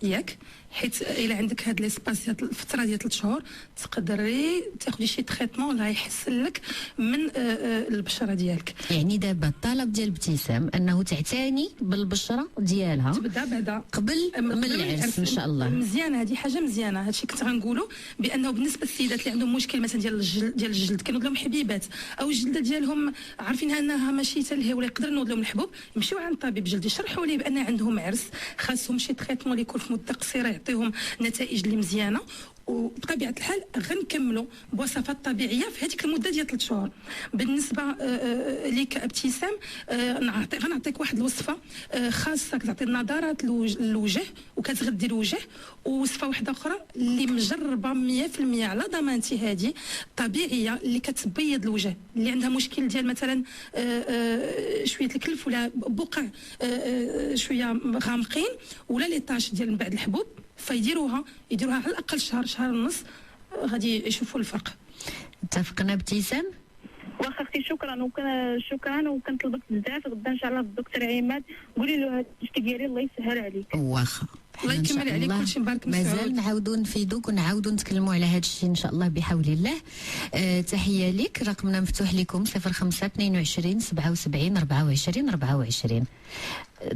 ياك، حيت الا عندك هاد ليسباس ديال الفتره ديال 3 شهور تقدري تاخدي شي تريتمون اللي غيحسن لك من البشره ديالك. يعني دابا الطلب ديال ابتسام انه تعتني بالبشره ديالها تبدا بعدا قبل من العرس ان شاء الله. مزيانه هذه حاجه مزيانه. هادشي كنت غنقولوا بانه بالنسبه للسيدات اللي عندهم مشكل مثلا ديال الجلد كانوا لهم حبيبات او الجلده ديالهم عارفين انها ماشي تلهي ولا يقدر نوض لهم الحبوب، يمشيو عند طبيب جلد يشرحوا ليه بان عندهم عرس خاصهم شي تريتمون اللي يكون في مده قصيره يعطيهم نتائج اللي مزيانه، وبطبيعه الحال غنكملوا بوصفات طبيعيه في هذيك المده ديال 3 شهور. بالنسبه ليك ابتسام غنعطيك واحد الوصفه خاصه كتعطي النضارات للوجه وكتغذي الوجه، ووصفه واحده اخرى اللي مجربه 100% على ضمانتي هذه طبيعيه اللي كتبيض الوجه اللي عندها مشكل ديال مثلا شويه الكلف ولا بقع شويه غامقين ولا لي طاش ديال من بعد الحبوب، فيديروها على الاقل شهر ونص غادي يشوفوا الفرق. اتفقنا ابتسام؟ واخا اختي شكرا وكنطلبك بزاف غدا ان شاء الله بالدكتور عماد قولي له هاد الشتي ديالي الله يسهل عليك. واخا الله يكمل عليك كلشي مبارك مازال نعاودوا نفيدوك ونعاودوا نتكلموا على هذا الشيء ان شاء الله بحول الله. تحيه لك، رقمنا مفتوح لكم 05 22 77 24 24.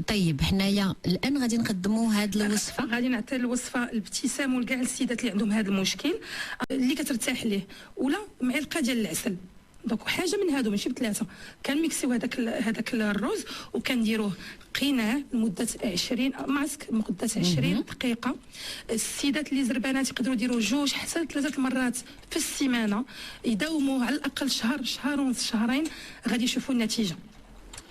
طيب حنايا الان غادي نقدموا هذه الوصفه، غادي نعطي الوصفه لابتسام ولكاع السيدات اللي عندهم هذا المشكل اللي كترتاح ليه، ولا معلقه ديال العسل. دونك حاجه من هادو ماشي بثلاثه، كنميكسيو هذاك الروز وكنديروه قناع لمده 20 ماسك مده 20 دقيقه. السيدات اللي زربانات يقدروا يديروا 2 حتى 3 مرات في السيمانه، يداوموا على الاقل شهر ونص شهرين غادي يشوفوا النتيجه.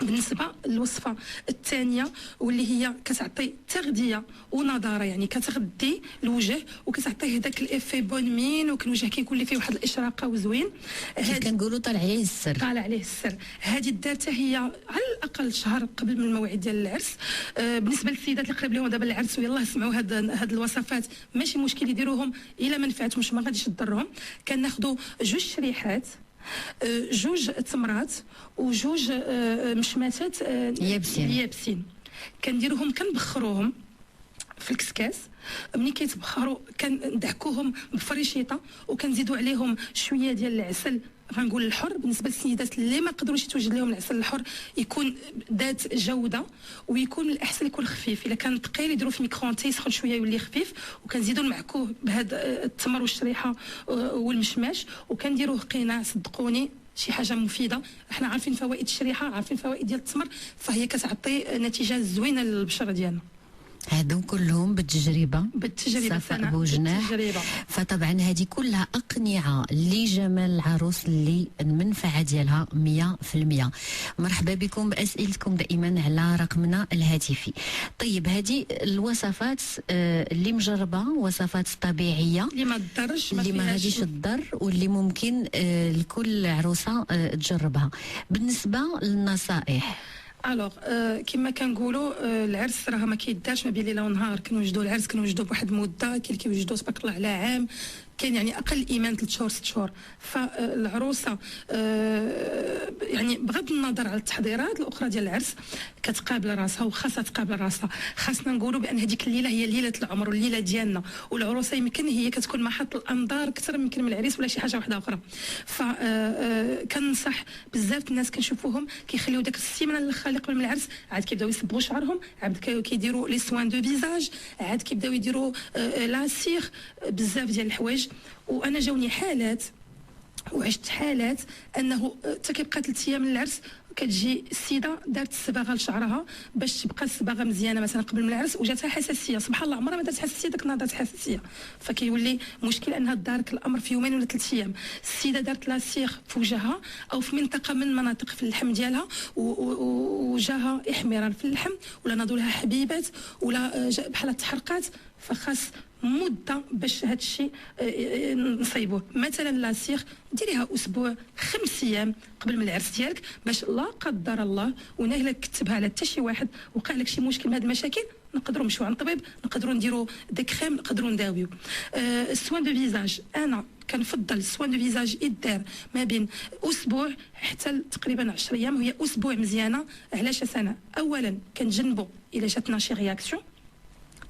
بالنسبه للوصفه الثانيه واللي هي كتعطي تغذيه ونضاره، يعني كتغذي الوجه وكتعطيه هذاك الافي بونمين وكالوجه كيكون ليه فيه واحد الاشراقه وزوين. كيف كنقولوا طالع عليه السر. هذه دارتها هي على الاقل شهر قبل من الموعد ديال العرس. بالنسبه للسيدات اللي قريب لهم دابا العرس ويلاه سمعوا هاد الوصفات ماشي مشكل يديروهم الا ما نفعتهمش ما غاديش تضرهم. كناخذوا 2 شريحات 2 تمرات و2 مشماتات يابسين كنديروهم كنبخروهم في الكسكاس. ملي كيتبخروا كندعكوهم بفريشيطه وكنزيدوا عليهم شويه ديال العسل غنقول الحر. بالنسبه للسيدات اللي ما قدروش يتوجد لهم العسل الحر يكون ذات جوده ويكون من الاحسن يكون خفيف. الا كان ثقيل يديروا في الميكروونتي يسخن شويه يولي خفيف، وكنزيدوا نمعكوه بهذا التمر والشريحه والمشماش وكنديروه قناع. صدقوني شي حاجه مفيده، احنا عارفين فوائد الشريحه عارفين فوائد ديال التمر، فهي كتعطي نتيجه زوينه للبشره ديالنا. هادو كلهم بالتجربه صفاء بوجناح. فطبعا هذه كلها اقنعه لجمال العروس اللي المنفعه ديالها 100%. مرحبا بكم باسئلتكم دائما على رقمنا الهاتفي. طيب هذه الوصفات اللي مجربه وصفات طبيعيه اللي ما تضرش اللي ما غاديش تضر واللي ممكن لكل عروسه تجربها. بالنسبه للنصائح الوغ كما كنقولوا العرس راه ما كيدارش ما بين ليله ونهار. كنوجدوا العرس كنوجدوا بواحد المده، كاين كيوجدوا تبارك الله على عام، كاين يعني اقل ايمان 3 شهور 6 شهور. فالعروسه يعني بغض النظر على التحضيرات الاخرى ديال العرس كتقابل راسها وخاصها تقابل راسها. خاصنا نقولوا بان هذيك الليله هي ليله العمر والليله ديالنا، والعروسه يمكن هي كتكون محط الانظار اكثر يمكن من العريس ولا شي حاجه واحده اخرى. كنصح بزاف الناس كنشوفوهم كيخليو داك السيمانه الاخرى قبل من العرس عاد كيبداو يصبغوا شعرهم، عاد كيديروا لي سوان دو فيزاج، عاد كيبداو يديروا لاسيغ، بزاف ديال الحوايج. وانا جاوني حالات وعشت حالات انه حتى كيبقى 3 ايام من العرس كتجي السيده دارت الصباغه لشعرها باش تبقى الصباغه مزيانه مثلا قبل من العرس وجاتها حساسيه، سبحان الله عمرها ما دارت حساسيه داك النهار دارت حساسيه، فكيولي مشكل انها دارك الامر في يومين ولا 3 ايام. السيده دارت لاسيغ في وجهها او في منطقه من مناطق في اللحم ديالها وجاها احمرار في اللحم ولا ناضوا لها حبيبات ولا بحال تحرقات، فخاص مده باش هذا الشيء نصيبوه. مثلا لاسيغ ديريها اسبوع 5 ايام قبل من العرس ديالك باش لا قدر الله ونهلا كتبها على حتى شي واحد وقع لك شي مشكل من هذه المشاكل نقدروا نمشيو عند الطبيب، نقدروا نديروا دي كريم، نقدروا نداويو. السوان دو فيزاج انا كنفضل السوان دو فيزاج يدار ما بين اسبوع حتى تقريبا 10 ايام، وهي اسبوع مزيانه. علاش انا اولا كنجنبوا الا جاتنا شي رياكسيون،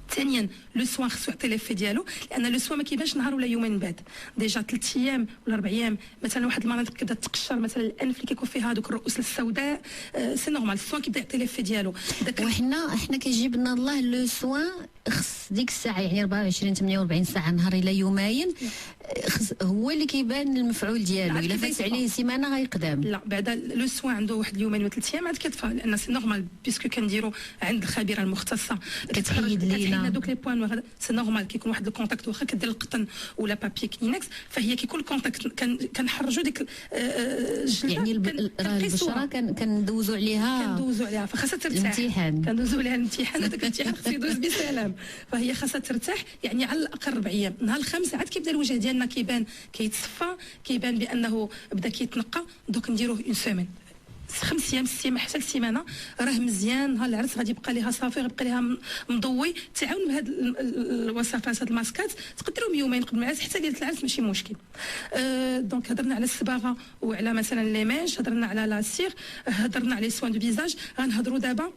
ثانيا لو سوان خصو يعطي ليفي ديالو، لان لو سوان ما كيبانش نهار ولا يومين بعد، ديجا 3 ايام ولا 4 ايام. مثلا واحد المناطق كتبدا تقشر، مثلا الانف اللي كيكون فيها هذوك الرؤوس السوداء، سي نورمال السوان كيبدا يعطي ليفي ديالو. وحنا كيجيب لنا الله لو سوان خص ديك الساعه يعني 24 48 ساعه نهار الى يومين هو اللي كيبان المفعول ديالو. الا فات عليه سيمانه غيقدام. لا بعدا لو سوان عنده واحد اليومين و 3 ايام عاد كتفا، لان سي نورمال بيسكو كنديرو عند الخبيره المختصه كتحيد لينا دوك لي بوان، سي نورمال كيكون واحد الكونتاكت واخا كدير القطن ولا بابي كلينكس، فهي كيكون الكونتاكت كنحرجوا ديك الجلده يعني البشره كندوزوا عليها فخاصها ترتاح. الامتحان كندوزوا عليها الامتحان، هذاك الامتحان خصو يدوز بسلام، فهي خاصها ترتاح يعني على الاقل 4 ايام. نهار الخامس عاد كيبدا الوجه ديالنا كيبان كيتصفى، كيبان بانه بدا كيتنقى، دوك نديروه 1 سيمين 5 ايام 6 ايام حتى لسيمانه راه مزيان. نهار العرس غادي يبقى ليها صافي، غيبقى ليها مضوي. تعاون بهاد الوصفات هاد الماسكات تقدروا يومين قبل العرس حتى ليله العرس ماشي مشكل. دونك هضرنا على الصباغه وعلى مثلا لي ميش، هضرنا على لاسيغ، هضرنا على سوان دو فيزاج. غنهضروا دابا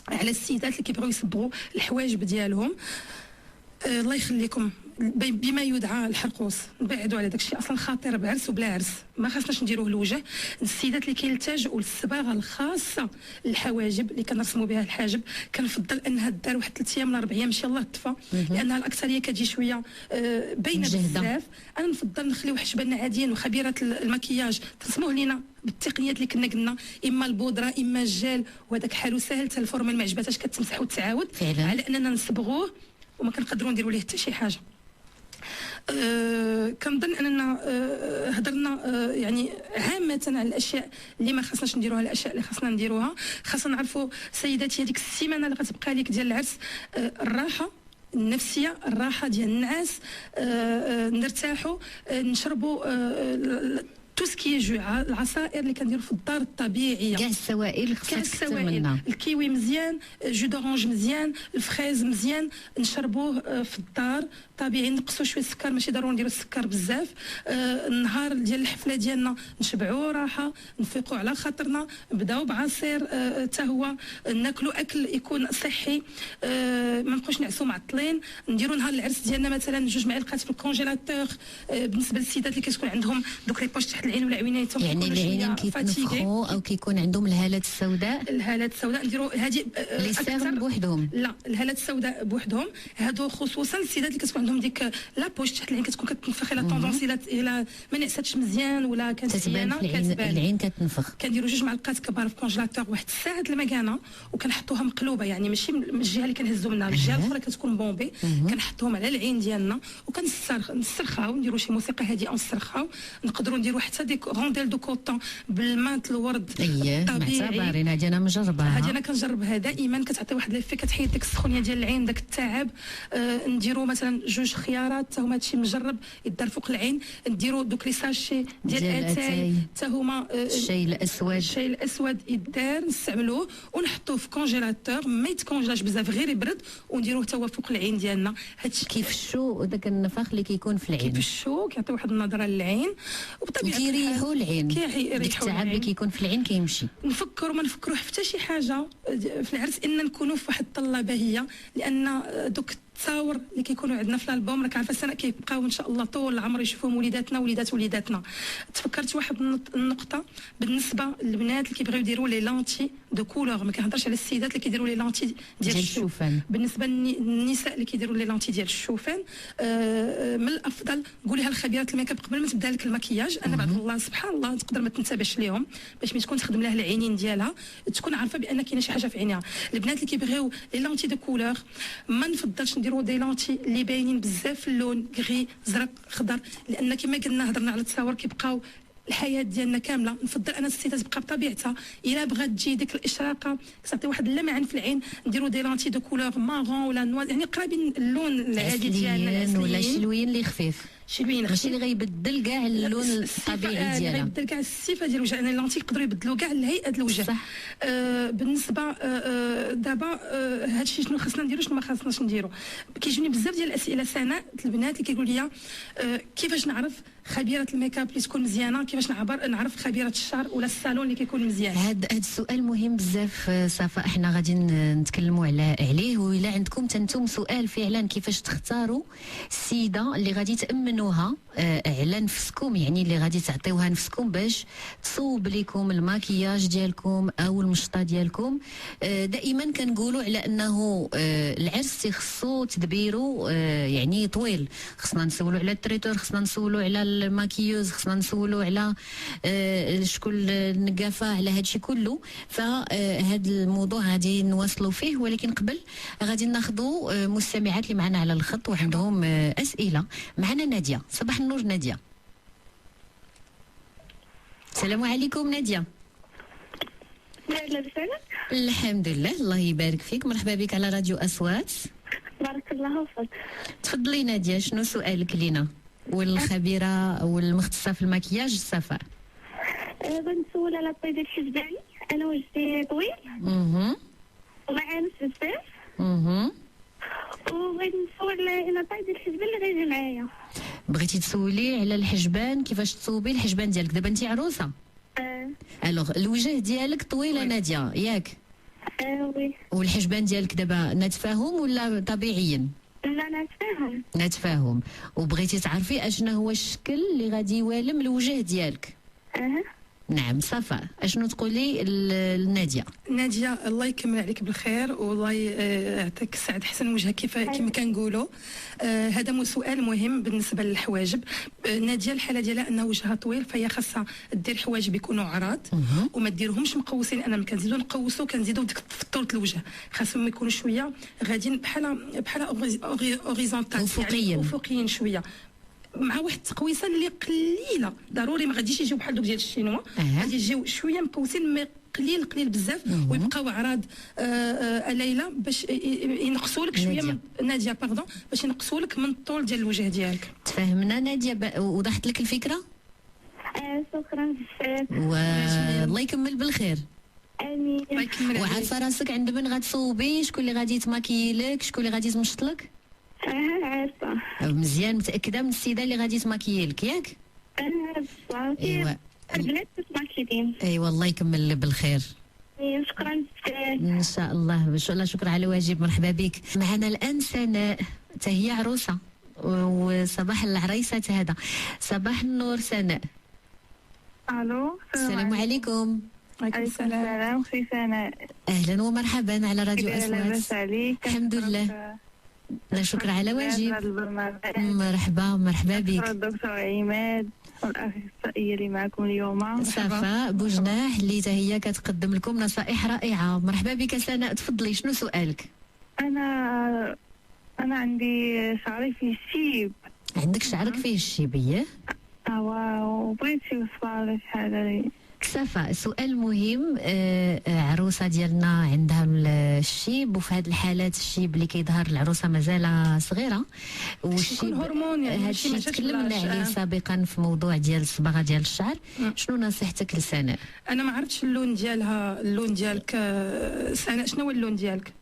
على السيدات اللي كيبغيو يصبغوا الحواجب ديالهم. الله يخليكم بما يدعى الحرقوس نبعدوا على داكشي اصلا خطير بعرس وبلا عرس، ما خاصناش نديروه الوجه. السيدات اللي كيلتجئوا للصباغه الخاصه للحواجب اللي كنرسموا بها الحاجب، كنفضل انها دار واحد 3 ايام ولا 4 ايام ماشي الله طفى، لانها الاكثريه كتجي شويه باينه بزاف. انا نفضل نخليو حشبنا عاديين وخبيرات المكياج ترسموه لينا بالتقنيات اللي كنا قلنا، اما البودره اما الجل، وهذاك حالو ساهل حتى الفورمه ما عجباتهاش كتمسح وتعاود، على اننا نصبغوه وما كنقدروا نديروا ليه حتى شي حاجه. كنظن اننا هضرنا يعني عامه على الاشياء اللي ما خصناش نديروها، الاشياء اللي خصنا نديروها. خاصنا نعرفوا سيداتي هذيك السيمانه اللي غتبقى لك ديال العرس، الراحه النفسيه، الراحه ديال النعاس، نرتاحوا، نشربوا تو سكي جو، العصائر اللي كنديروا في الدار الطبيعيه، كاع السوائل خصك تكثر منها. الكيوي مزيان، جو دورانج مزيان، الفريز مزيان، نشربوه في الدار طبيعي. نقصوا شويه السكر، ماشي ضروري نديروا السكر بزاف. النهار ديال الحفله ديالنا نشبعوا راحه، نفيقوا على خاطرنا، نبداو بعصير حتى هو، ناكلوا اكل يكون صحي، ما نبقوش نعسوا معطلين. نديروا نهار العرس ديالنا مثلا 2 معالق في الكونجيلاتور. بالنسبه للسيدات اللي كتكون عندهم دوك لي بوش تحت العين ولا عوينيتهم، يعني العينين كيتنفخوا او كيكون عندهم الهالات السوداء. الهالات السوداء نديروا هذه اكثر بوحدهم. لا الهالات السوداء بوحدهم، هادو خصوصا السيدات اللي كتكون عندهم ديك لا بوش تحت العين كتكون كتنفخ، الى طوندونس الى ما نعساتش مزيان ولا كانت عيانه كتبان العين كتنفخ. كنديروا 2 معلقات كبار في الكونجيلاتور واحد الساعه المكانه، وكنحطوها مقلوبه، يعني ماشي من الجهه اللي كنهزوا منها، الجهه الاخرى كتكون بومبي. كنحطوهم على العين ديالنا وكنسترخاو، نديروا شي موسيقى هادئه ونسترخاو. نقدروا نديروا حتى ديك رونديل دو كوطون بالماء الورد الطبيعي. معتبرين هذه انا مجرباها، هذه انا كنجربها دائما، كتعطي واحد ليفي، كتحيد ديك السخونيه ديال العين داك التعب. نديروا مثلا 2 خيارات حتى هما هادشي مجرب يدار فوق العين. نديروا دوك لي ساشي ديال اتاي حتى هما الشاي الاسود يدار، نستعملوه ونحطوه في كونجيلاتور، ما يتكونجلاش بزاف غير يبرد، ونديروه حتى هو فوق العين ديالنا. هادشي كيف الشو داك النفخ اللي كيكون في العين، كيف الشو كيعطي واحد النظره للعين، وبطبيعه كيريحوا العين، التعب اللي كيكون في العين كيمشي. نفكروا ما نفكروا حتى شي حاجه في العرس، ان نكونوا في واحد الطلبه هي، لان دوك التصاور اللي كيكونوا عندنا في الالبوم راك عارفه سناء كيبقاو ان شاء الله طول العمر يشوفوهم وليداتنا وليداتنا. تفكرت واحد النقطه بالنسبه للبنات اللي كيبغيو يديروا لي لانتي دو كولور، ما كنهضرش على السيدات اللي كيديروا لي لانتي ديال الشوفان. بالنسبه للنساء اللي كيديروا لي لانتي ديال الشوفان من الافضل قوليها لخبيرات الميك اب قبل ما تبدا لك المكياج. انا بعض الله سبحان الله تقدر ما تنتبهش ليهم باش ملي تكون تخدم لها العينين ديالها تكون عارفه بان كاينه شي حاجه في عينيها. البنات اللي كيبغيو لي لانتي دو كولور ما نفضلش نديروا دي لانتي اللي باينين بزاف اللون غري زرق خضر، لان كما قلنا هضرنا على التصاور كيبقاو الحياه ديالنا كامله. نفضل انا السيده تبقى بطبيعتها، الا بغات تجي ديك الاشراقه تعطي واحد اللمعان في العين نديروا دي لانتي دو كولور مارون ولا نوار، يعني قرابين اللون العادي ديالنا ولا شي لوين اللي خفيف، شي لوين ماشي اللي غيبدل كاع اللون الطبيعي ديالها، غيبدل كاع الصفه ديال الوجه. يعني اللانتي يقدروا يبدلوا كاع الهيئه ديال الوجه. بالنسبه دابا هادشي شنو خصنا نديرو شنو ما خصناش نديرو. كيجوني بزاف ديال الاسئله سناء البنات اللي كيقول لي كيفاش نعرف خبيره الميك اب اللي تكون مزيانه، كيفاش نعرف خبيره الشعر ولا الصالون اللي كيكون مزيان. هاد السؤال مهم بزاف صفاء، احنا غادي نتكلموا عليه. وإلا عندكم تنتم سؤال فعلا كيفاش تختاروا السيده اللي غادي تامنوها على نفسكم، يعني اللي غادي تعطيوها نفسكم باش تصوب لكم الماكياج ديالكم او المشطه ديالكم. دائما كنقولوا على انه العرس خصو تدبيرو يعني طويل، خصنا نسولوا على التريتور، خصنا نسولوا على الماكيوز، خصنا نسولوا على شكون النقافه، على هادشي كله. فهاد الموضوع غادي نواصلوا فيه، ولكن قبل غادي ناخذوا مستمعات اللي معنا على الخط وعندهم اسئله. معنا ناديه. صباح النور ناديه. السلام عليكم ناديه. الحمد لله، الله يبارك فيك، مرحبا بك على راديو اصوات. بارك الله فيك. تفضلي ناديه، شنو سؤالك لينا والخبيره والمختصه في المكياج صفاء؟ بنسول على الطي ديال الحجباني، انا وجهي طويل ومعانس بزاف وبغيت نسول على الطي ديال الحجبان اللي غيجي معايا. بغيتي تسولي على الحجبان، كيفاش تصوبي الحجبان ديالك؟ دابا انت عروسه. الوغ الوجه ديالك طويله ناديه ياك؟ وي. والحجبان ديالك دابا نتفاهم ولا طبيعيين؟ لا نتفاهم. وبغيتي تعرفي اشنا هو الشكل اللي غادي يوالم الوجه ديالك؟ نعم. صفاء اشنو تقولي لناديه؟ ناديه الله يكمل عليك بالخير والله يعطيك السعد، حسن وجهك كما كنقولوا. هذا سؤال مهم بالنسبه للحواجب. ناديه الحاله ديالها انه وجهها طويل، فهي خاصها دير حواجب يكونوا عراض وما ديرهمش مقوسين. انا ملي كنزيدو نقوسو كنزيدو ديك تفطرة الوجه، خاصهم يكونوا شويه غاديين بحال اوريزونتال، افقيين شويه، مع واحد التقويصه اللي قليله. ضروري ما غاديش يجيو بحال دوك ديال الشينوا، غادي يجيو شويه مقوسين مي قليل بزاف ويبقاو عراض ليلى باش ينقصوا لك شويه من ناديه باردون، باش ينقصوا لك من الطول ديال الوجه ديالك. تفهمنا ناديه؟ وضحت لك الفكره؟ شكرا بزاف والله يكمل بالخير. امين. وعارفه راسك عند من غتصوبي؟ شكون اللي غادي يتماكي لك؟ شكون اللي غادي يتمشط لك؟ عارفه مزيان. متاكده من السيده اللي غادي تماكي لك ياك؟ عارفه. ايوا البنات تماكيين. ايوا الله يكمل بالخير. شكرا بزاف. ان شاء الله. شكرا على واجب. مرحبا بك. معنا الان سناء، حتى هي عروسه وصباح العريسات هذا. صباح النور سناء. الو السلام عليكم. وعليكم السلام. اختي سناء، اهلا ومرحبا على راديو اصوات. لاباس عليك؟ الحمد لله. لا شكر على واجب. مرحبا بك. الدكتور عماد والاخصائيه اللي معكم اليوم صفاء بوجناح اللي هي كتقدم لكم نصائح رائعه. مرحبا بك سناء، تفضلي شنو سؤالك؟ انا عندي شعري فيه الشيب. عندك شعرك فيه الشيبيه؟ واو، بغيت شي وصفه ولا شي حاجه. صفاء سؤال مهم. عروسه ديالنا عندها الشيب، وفي هذه الحالات الشيب اللي كيظهر العروسه مازال صغيره، والشيب هرمون يعني هذا الشيء تكلمنا عليه سابقا في موضوع ديال الصباغه ديال الشعر. شنو نصيحتك لسناء؟ انا ما عرفتش اللون ديالها. اللون ديالك سناء شنو هو اللون ديالك؟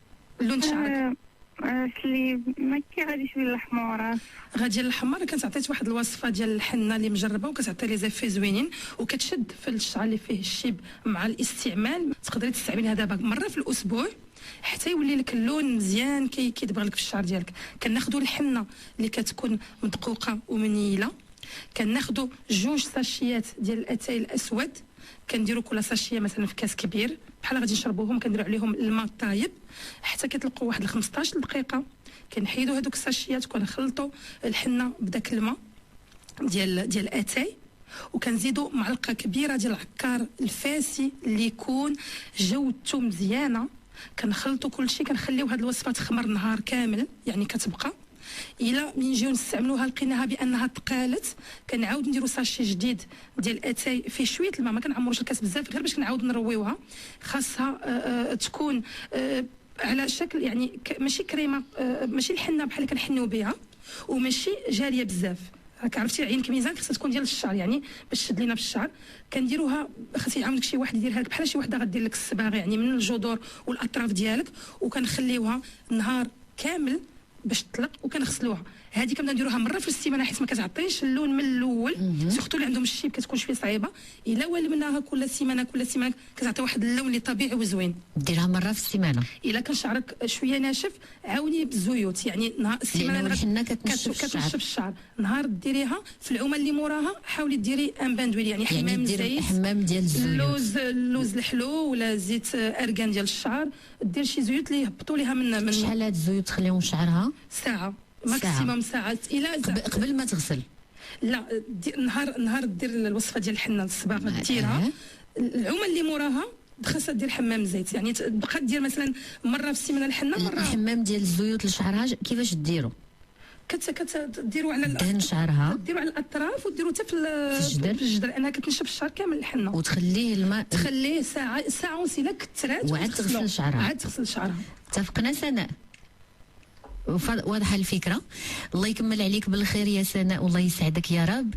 اللون شعرك؟ اللي ما كيغاديش بين الحمورات. غادي الحمار كانت عطيت واحد الوصفه ديال الحنه اللي مجربه وكتعطي لي زيفي زوينين وكتشد في الشعر اللي فيه الشيب مع الاستعمال. تقدري تستعمليها دابا مره في الاسبوع حتى يولي لك اللون مزيان كيدبغ لك في الشعر ديالك. كناخذوا الحنه اللي كتكون مدقوقه ومنيله، كناخذوا 2 ساشيات ديال الاتاي الاسود، كنديروا كل ساشيه مثلا في كاس كبير بحال غادي نشربوهم، كنديروا عليهم الماء طايب حتى كتلقوا واحد 15 دقيقه. كنحيدوا هذوك الساشيات وكنخلطوا الحنه بداك الماء ديال الاتاي، وكنزيدوا معلقه كبيره ديال العكار الفاسي اللي يكون جودته مزيانه. كنخلطوا كل شيء، كنخليو هاد الوصفه تخمر نهار كامل يعني كتبقى. الا من نجيو نستعملوها لقيناها بانها تقالت، كنعاود نديرو ساشي جديد ديال الاتاي فيه شويه الماء، ما كنعمروش الكاس بزاف غير باش كنعاود نرويوها. خاصها تكون على شكل يعني ماشي كريمه، ماشي الحنه بحال اللي كنحنيو بها وماشي جاريه بزاف. راك عرفتي عينك ميزان خاصها تكون ديال الشعر يعني باش تشد لينا في الشعر. كنديروها خاص يعاونك شي واحد يديرها لك بحال شي وحده غدير لك الصباغ يعني من الجذور والاطراف ديالك، وكنخليوها نهار كامل باش تطلق وكنغسلوها. هذه كنبدا نديروها مره في السيمانه حيت ما كتعطيش اللون من الاول، سورتو اللي عندهم الشيب كتكون شويه صعيبه. الا ولمناها كل سيمانه كتعطي واحد اللون اللي طبيعي وزوين. ديرها مره في السيمانه. الا كان شعرك شويه ناشف عاوني بالزيوت، يعني نهار السيمانه الحنه كتنشف الشعر، نهار ديريها في العومه اللي موراها حاولي ديري ان بان دويل يعني حمام زيت، حمام ديال الزيوت، اللوز الحلو ولا زيت ارغان ديال الشعر. دير شي زيوت اللي يهبطوا ليها من شحال هاد الزيوت تخليهم شعرها؟ ساعه ماكسيموم ساعه. الى قبل ما تغسل لا نهار دير الوصفه ديال الحنه الصباغ ديرها. العومه اللي موراها خاصها دير حمام زيت، يعني تبقى دير مثلا مره في السيمانه الحنه مره. الحمام ديال الزيوت لشعرها كيفاش ديروا؟ كتديروا على دهن شعرها، ديروا على الاطراف وديروا حتى في الجدر لانها كتنشف الشعر كامل الحنه. وتخليه الماء تخليه ساعه ونص الا كثرات وعاد تغسل شعرها. عاد تغسل شعرها. اتفقنا سناء؟ واضحه الفكره. الله يكمل عليك بالخير يا سناء والله يسعدك يا رب.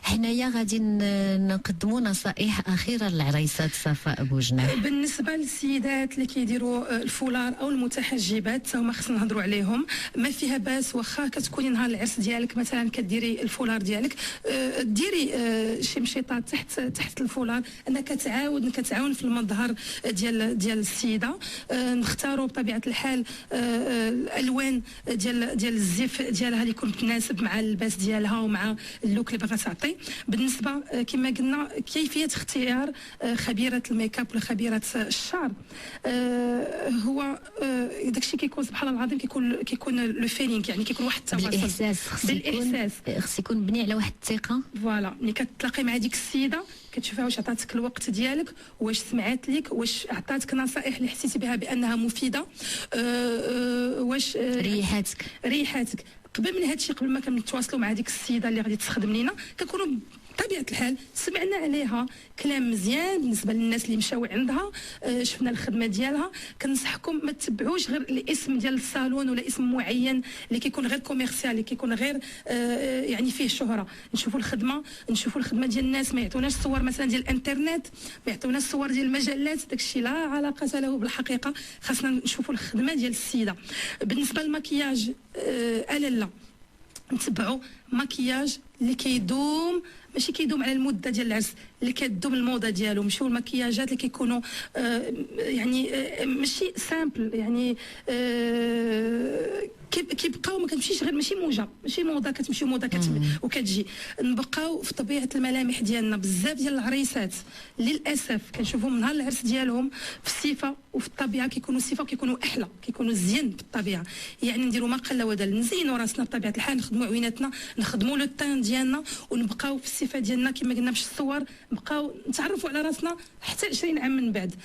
حنايا غادي نقدموا نصائح اخيره للعريسات صفاء بوجناح. بالنسبه للسيدات اللي كيديروا الفولار او المتحجبات هما خصنا نهضروا عليهم. ما فيها باس واخا كتكوني نهار العرس ديالك مثلا كديري الفولار ديالك، ديري شي مشيطات تحت الفولار انها كتعاون في المظهر ديال السيده. نختاروا بطبيعه الحال الالوان ديال الزيف ديالها اللي يكون متناسب مع اللباس ديالها ومع اللوك اللي باغا تعطي. بالنسبه كما قلنا كيفيه اختيار خبيره الميك اب ولا خبيره الشعر، هو داكشي كيكون سبحان الله العظيم كيكون لو فيلينغ، يعني كيكون واحد التواصل بالاحساس. خص يكون مبني على واحد الثقه. فوالا ملي كتلاقي مع ديك السيده كتشوفها واش عطاتك الوقت ديالك، واش سمعت لك، واش عطاتك نصائح اللي حسيتي بها بانها مفيده، واش ريحاتك. قبل من هادشي، قبل ما كنتواصلوا مع ديك السيده اللي غادي تخدم لينا كنكونوا بطبيعه الحال سمعنا عليها كلام مزيان. بالنسبه للناس اللي مشاو عندها شفنا الخدمه ديالها، كنصحكم ما تتبعوش غير الاسم ديال الصالون ولا اسم معين اللي كيكون غير كوميرسيال، اللي كيكون غير يعني فيه شهره. نشوفوا الخدمه ديال الناس، ما يعطوناش صور مثلا ديال الانترنت، ما يعطوناش صور ديال المجلات، داكشي لا علاقه له بالحقيقه. خاصنا نشوفوا الخدمه ديال السيده. بالنسبه للمكياج لا نتبعوا مكياج اللي كيدوم، ماشي كيدوم على المده ديال العرس، اللي كتدوم الموضه ديالو. مشيو المكياجات اللي كيكونوا يعني ماشي سامبل، يعني كيبقاو ما كتمشيش غير ماشي موضه كتمشي موضه وكتجي. نبقاو في طبيعه الملامح ديالنا. بزاف ديال العريسات للاسف كنشوفهم نهار العرس ديالهم في الصفه وفي الطبيعه كيكونوا الصفه وكيكونوا احلى، كيكونوا زين بالطبيعه. يعني نديروا ما قل ودل، نزينوا راسنا بطبيعه الحال، نخدموا عويناتنا، نخدموا لو طان ديالنا، ونبقاو في الصفه ديالنا كما قلنا باش الصور نبقاو نتعرفوا على راسنا حتى 20 عام من بعد.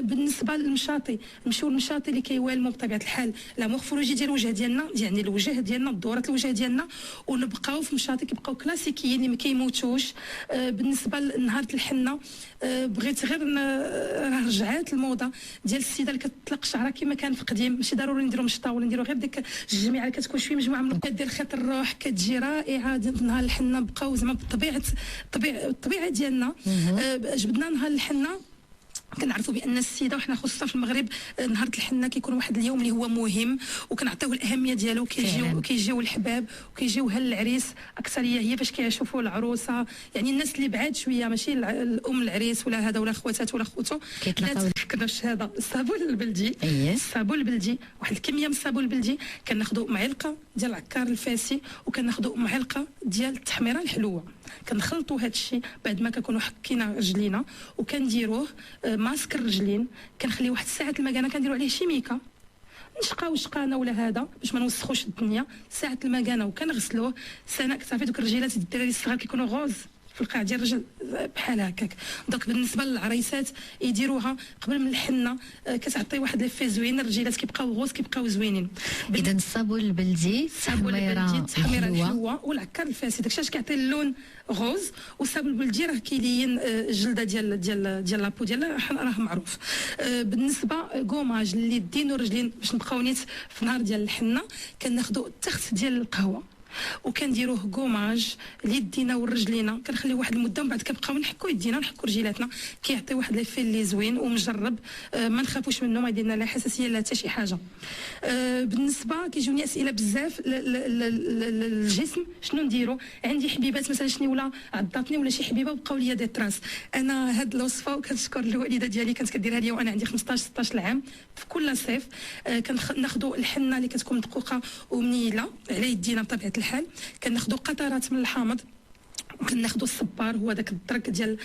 بالنسبه للمشاطي، نمشيو للمشاطي اللي كيوالموا بطبيعه الحال لا مورفولوجي ديال الوجه ديالنا، يعني الوجه ديالنا، دورة الوجه ديالنا، ونبقاو في مشاطي كيبقاو كلاسيكيين اللي ما كيموتوش. بالنسبه لنهار الحنه بغيت غير راه رجعات الموضه ديال السيده اللي كتطلق شعرها كما كان في قديم. ماشي ضروري نديرو مشطه ولا نديرو غير ديك الجميعه اللي كتكون شويه مجموعه من كدير خيط الروح، كتجي رائعه. نهار الحنه بقاو زعما الطبيعه ديالنا. جبدنا نهار الحنه كنعرفوا بان السيده وحنا خصوصا في المغرب نهار الحنه كيكون واحد اليوم اللي هو مهم وكنعطيوه الاهميه ديالو. كيجيو الحباب وكيجيو العريس اكثريه هي فاش كيشوفوا العروسه، يعني الناس اللي بعاد شويه ماشي الام العريس ولا هذا ولا خواتات ولا خوتو لا تفكرناش هذا الصابون البلدي. الصابون البلدي واحد الكميه من الصابون البلدي كناخذوا معلقه ديال العكار الفاسي وكناخذوا معلقه ديال التحميره الحلوه، كنخلطوا هذا الشيء بعد ما كنكونوا حكينا رجلينا وكنديروه ماسك الرجلين. كنخليه واحد الساعه المكانه كنديروا عليه شيميكا نشقاو شقانه ولا هذا باش ما نوسخوش الدنيا. ساعه المكانه وكنغسلوه سنه صافي. دوك الرجيلات الدراري الصغار كيكونوا غوز في القاع ديال الرجل بحال هكاك. دونك بالنسبه للعريسات يديروها قبل من الحنه كتعطي واحد ليفي زوين، الرجيلات كيبقاو غوز كيبقاو زوينين. اذا الصابون البلدي التحميره الحلوه والعكار الفاسي داكشي اش كيعطي اللون غوز. والصابون البلدي راه كيلين الجلده ديال لابو ديالها راه معروف. بالنسبه كوماج اللي دينو الرجلين باش نبقاو نيت في نهار ديال الحنه كناخذوا التخت ديال القهوه وكنديروه كوماج ليدينا ورجلينا. كنخليوه واحد المده ومن بعد كنبقاو نحكوا يدينا نحكوا رجيلاتنا. كيعطي واحد ليفي اللي زوين ومجرب، ما نخافوش منه، ما يديرنا لا حساسيه لا حتى شي حاجه. بالنسبه كيجوني اسئله بزاف الجسم شنو نديرو. عندي حبيبات مثلا شنو ولا عضاتني ولا شي حبيبه وبقاو ليا دي تراس. انا هاد الوصفه وكنشكر الوالده ديالي كانت كديرها لي وانا عندي 15 16 عام. في كل صيف كناخذوا الحنه اللي كتكون مدقوقه ومنيله على يدينا بطبيعه الحال. كناخذوا قطرات من الحامض وكناخذوا الصبار هو داك الدرك ديال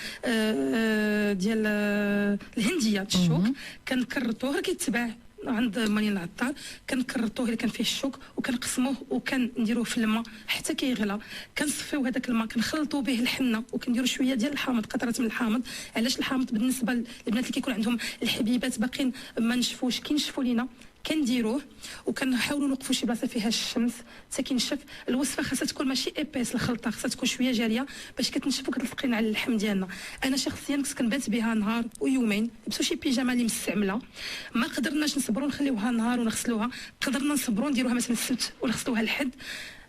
الهنديه الشوك. كنكرطوه كيتباع عند ماني العطار. كنكرطوه الا كان فيه الشوك وكنقسموه وكنديروه في الماء حتى كيغلى. كنصفيو هذاك الماء كنخلطوا به الحنه وكنديروا شويه ديال الحامض قطرات من الحامض. علاش الحامض؟ بالنسبه للبنات اللي كيكون عندهم الحبيبات باقيين ما نشفوش كينشفوا لينا كنديروه وكنحاولوا نوقفوا شي بلاصه فيها الشمس حتى كينشف. الوصفه خاصها تكون ماشي ايبيس، الخلطه خاصها تكون شويه جاريه باش كتنشف وكتلصقين على اللحم ديالنا. انا شخصيا كنت كنبات بها نهار ويومين لبسوا شي بيجامه اللي مستعمله. ما قدرناش نصبروا نخليوها نهار ونغسلوها، قدرنا نصبروا نديروها مثلا السبت ونغسلوها الحد،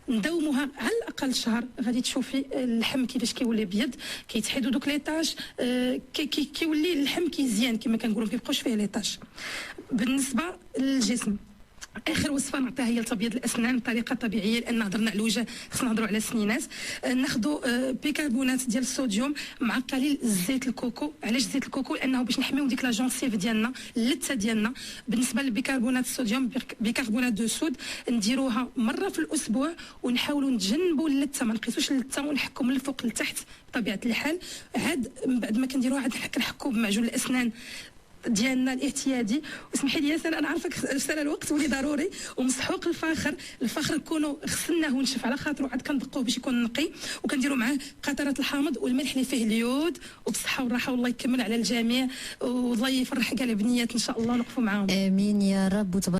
نداوموها على الاقل شهر. غادي تشوفي اللحم كيفاش كيولي بيض، كيتحيدوا دوك ليطاج، كيولي اللحم كيزيان كما كنقولوا، ما كيبقاوش فيه ليطاج. بالنسبه للجسم اخر وصفه نعطيها هي لتبييض الاسنان بطريقه طبيعيه، لان هضرنا على الوجه خصنا نهضروا على السنينات. ناخذوا بيكربونات ديال الصوديوم مع قليل زيت الكوكو. علاش زيت الكوكو؟ لانه باش نحميو ديك لا جونسيف ديالنا اللثه ديالنا. بالنسبه للبيكربونات الصوديوم بيكربونات دو صود نديروها مره في الاسبوع ونحاولوا نتجنبوا اللثه، ما نقيسوش اللثه ونحكوا من الفوق لتحت بطبيعه الحال. عاد من بعد ما كنديروها عاد كنحكوا بمعجون الاسنان ديالنا الاعتيادي. واسمحي لي سنة انا عارفه سنة الوقت ولي ضروري. ومسحوق الفخر نكونوا غسلناه ونشف على خاطرو عاد كندقوه باش يكون نقي وكنديروا معاه قطرات الحامض والملح اللي فيه اليود. وبصحه والراحه والله يكمل على الجميع والله يفرح كاع البنيات ان شاء الله. نوقفوا معاهم. امين يا رب.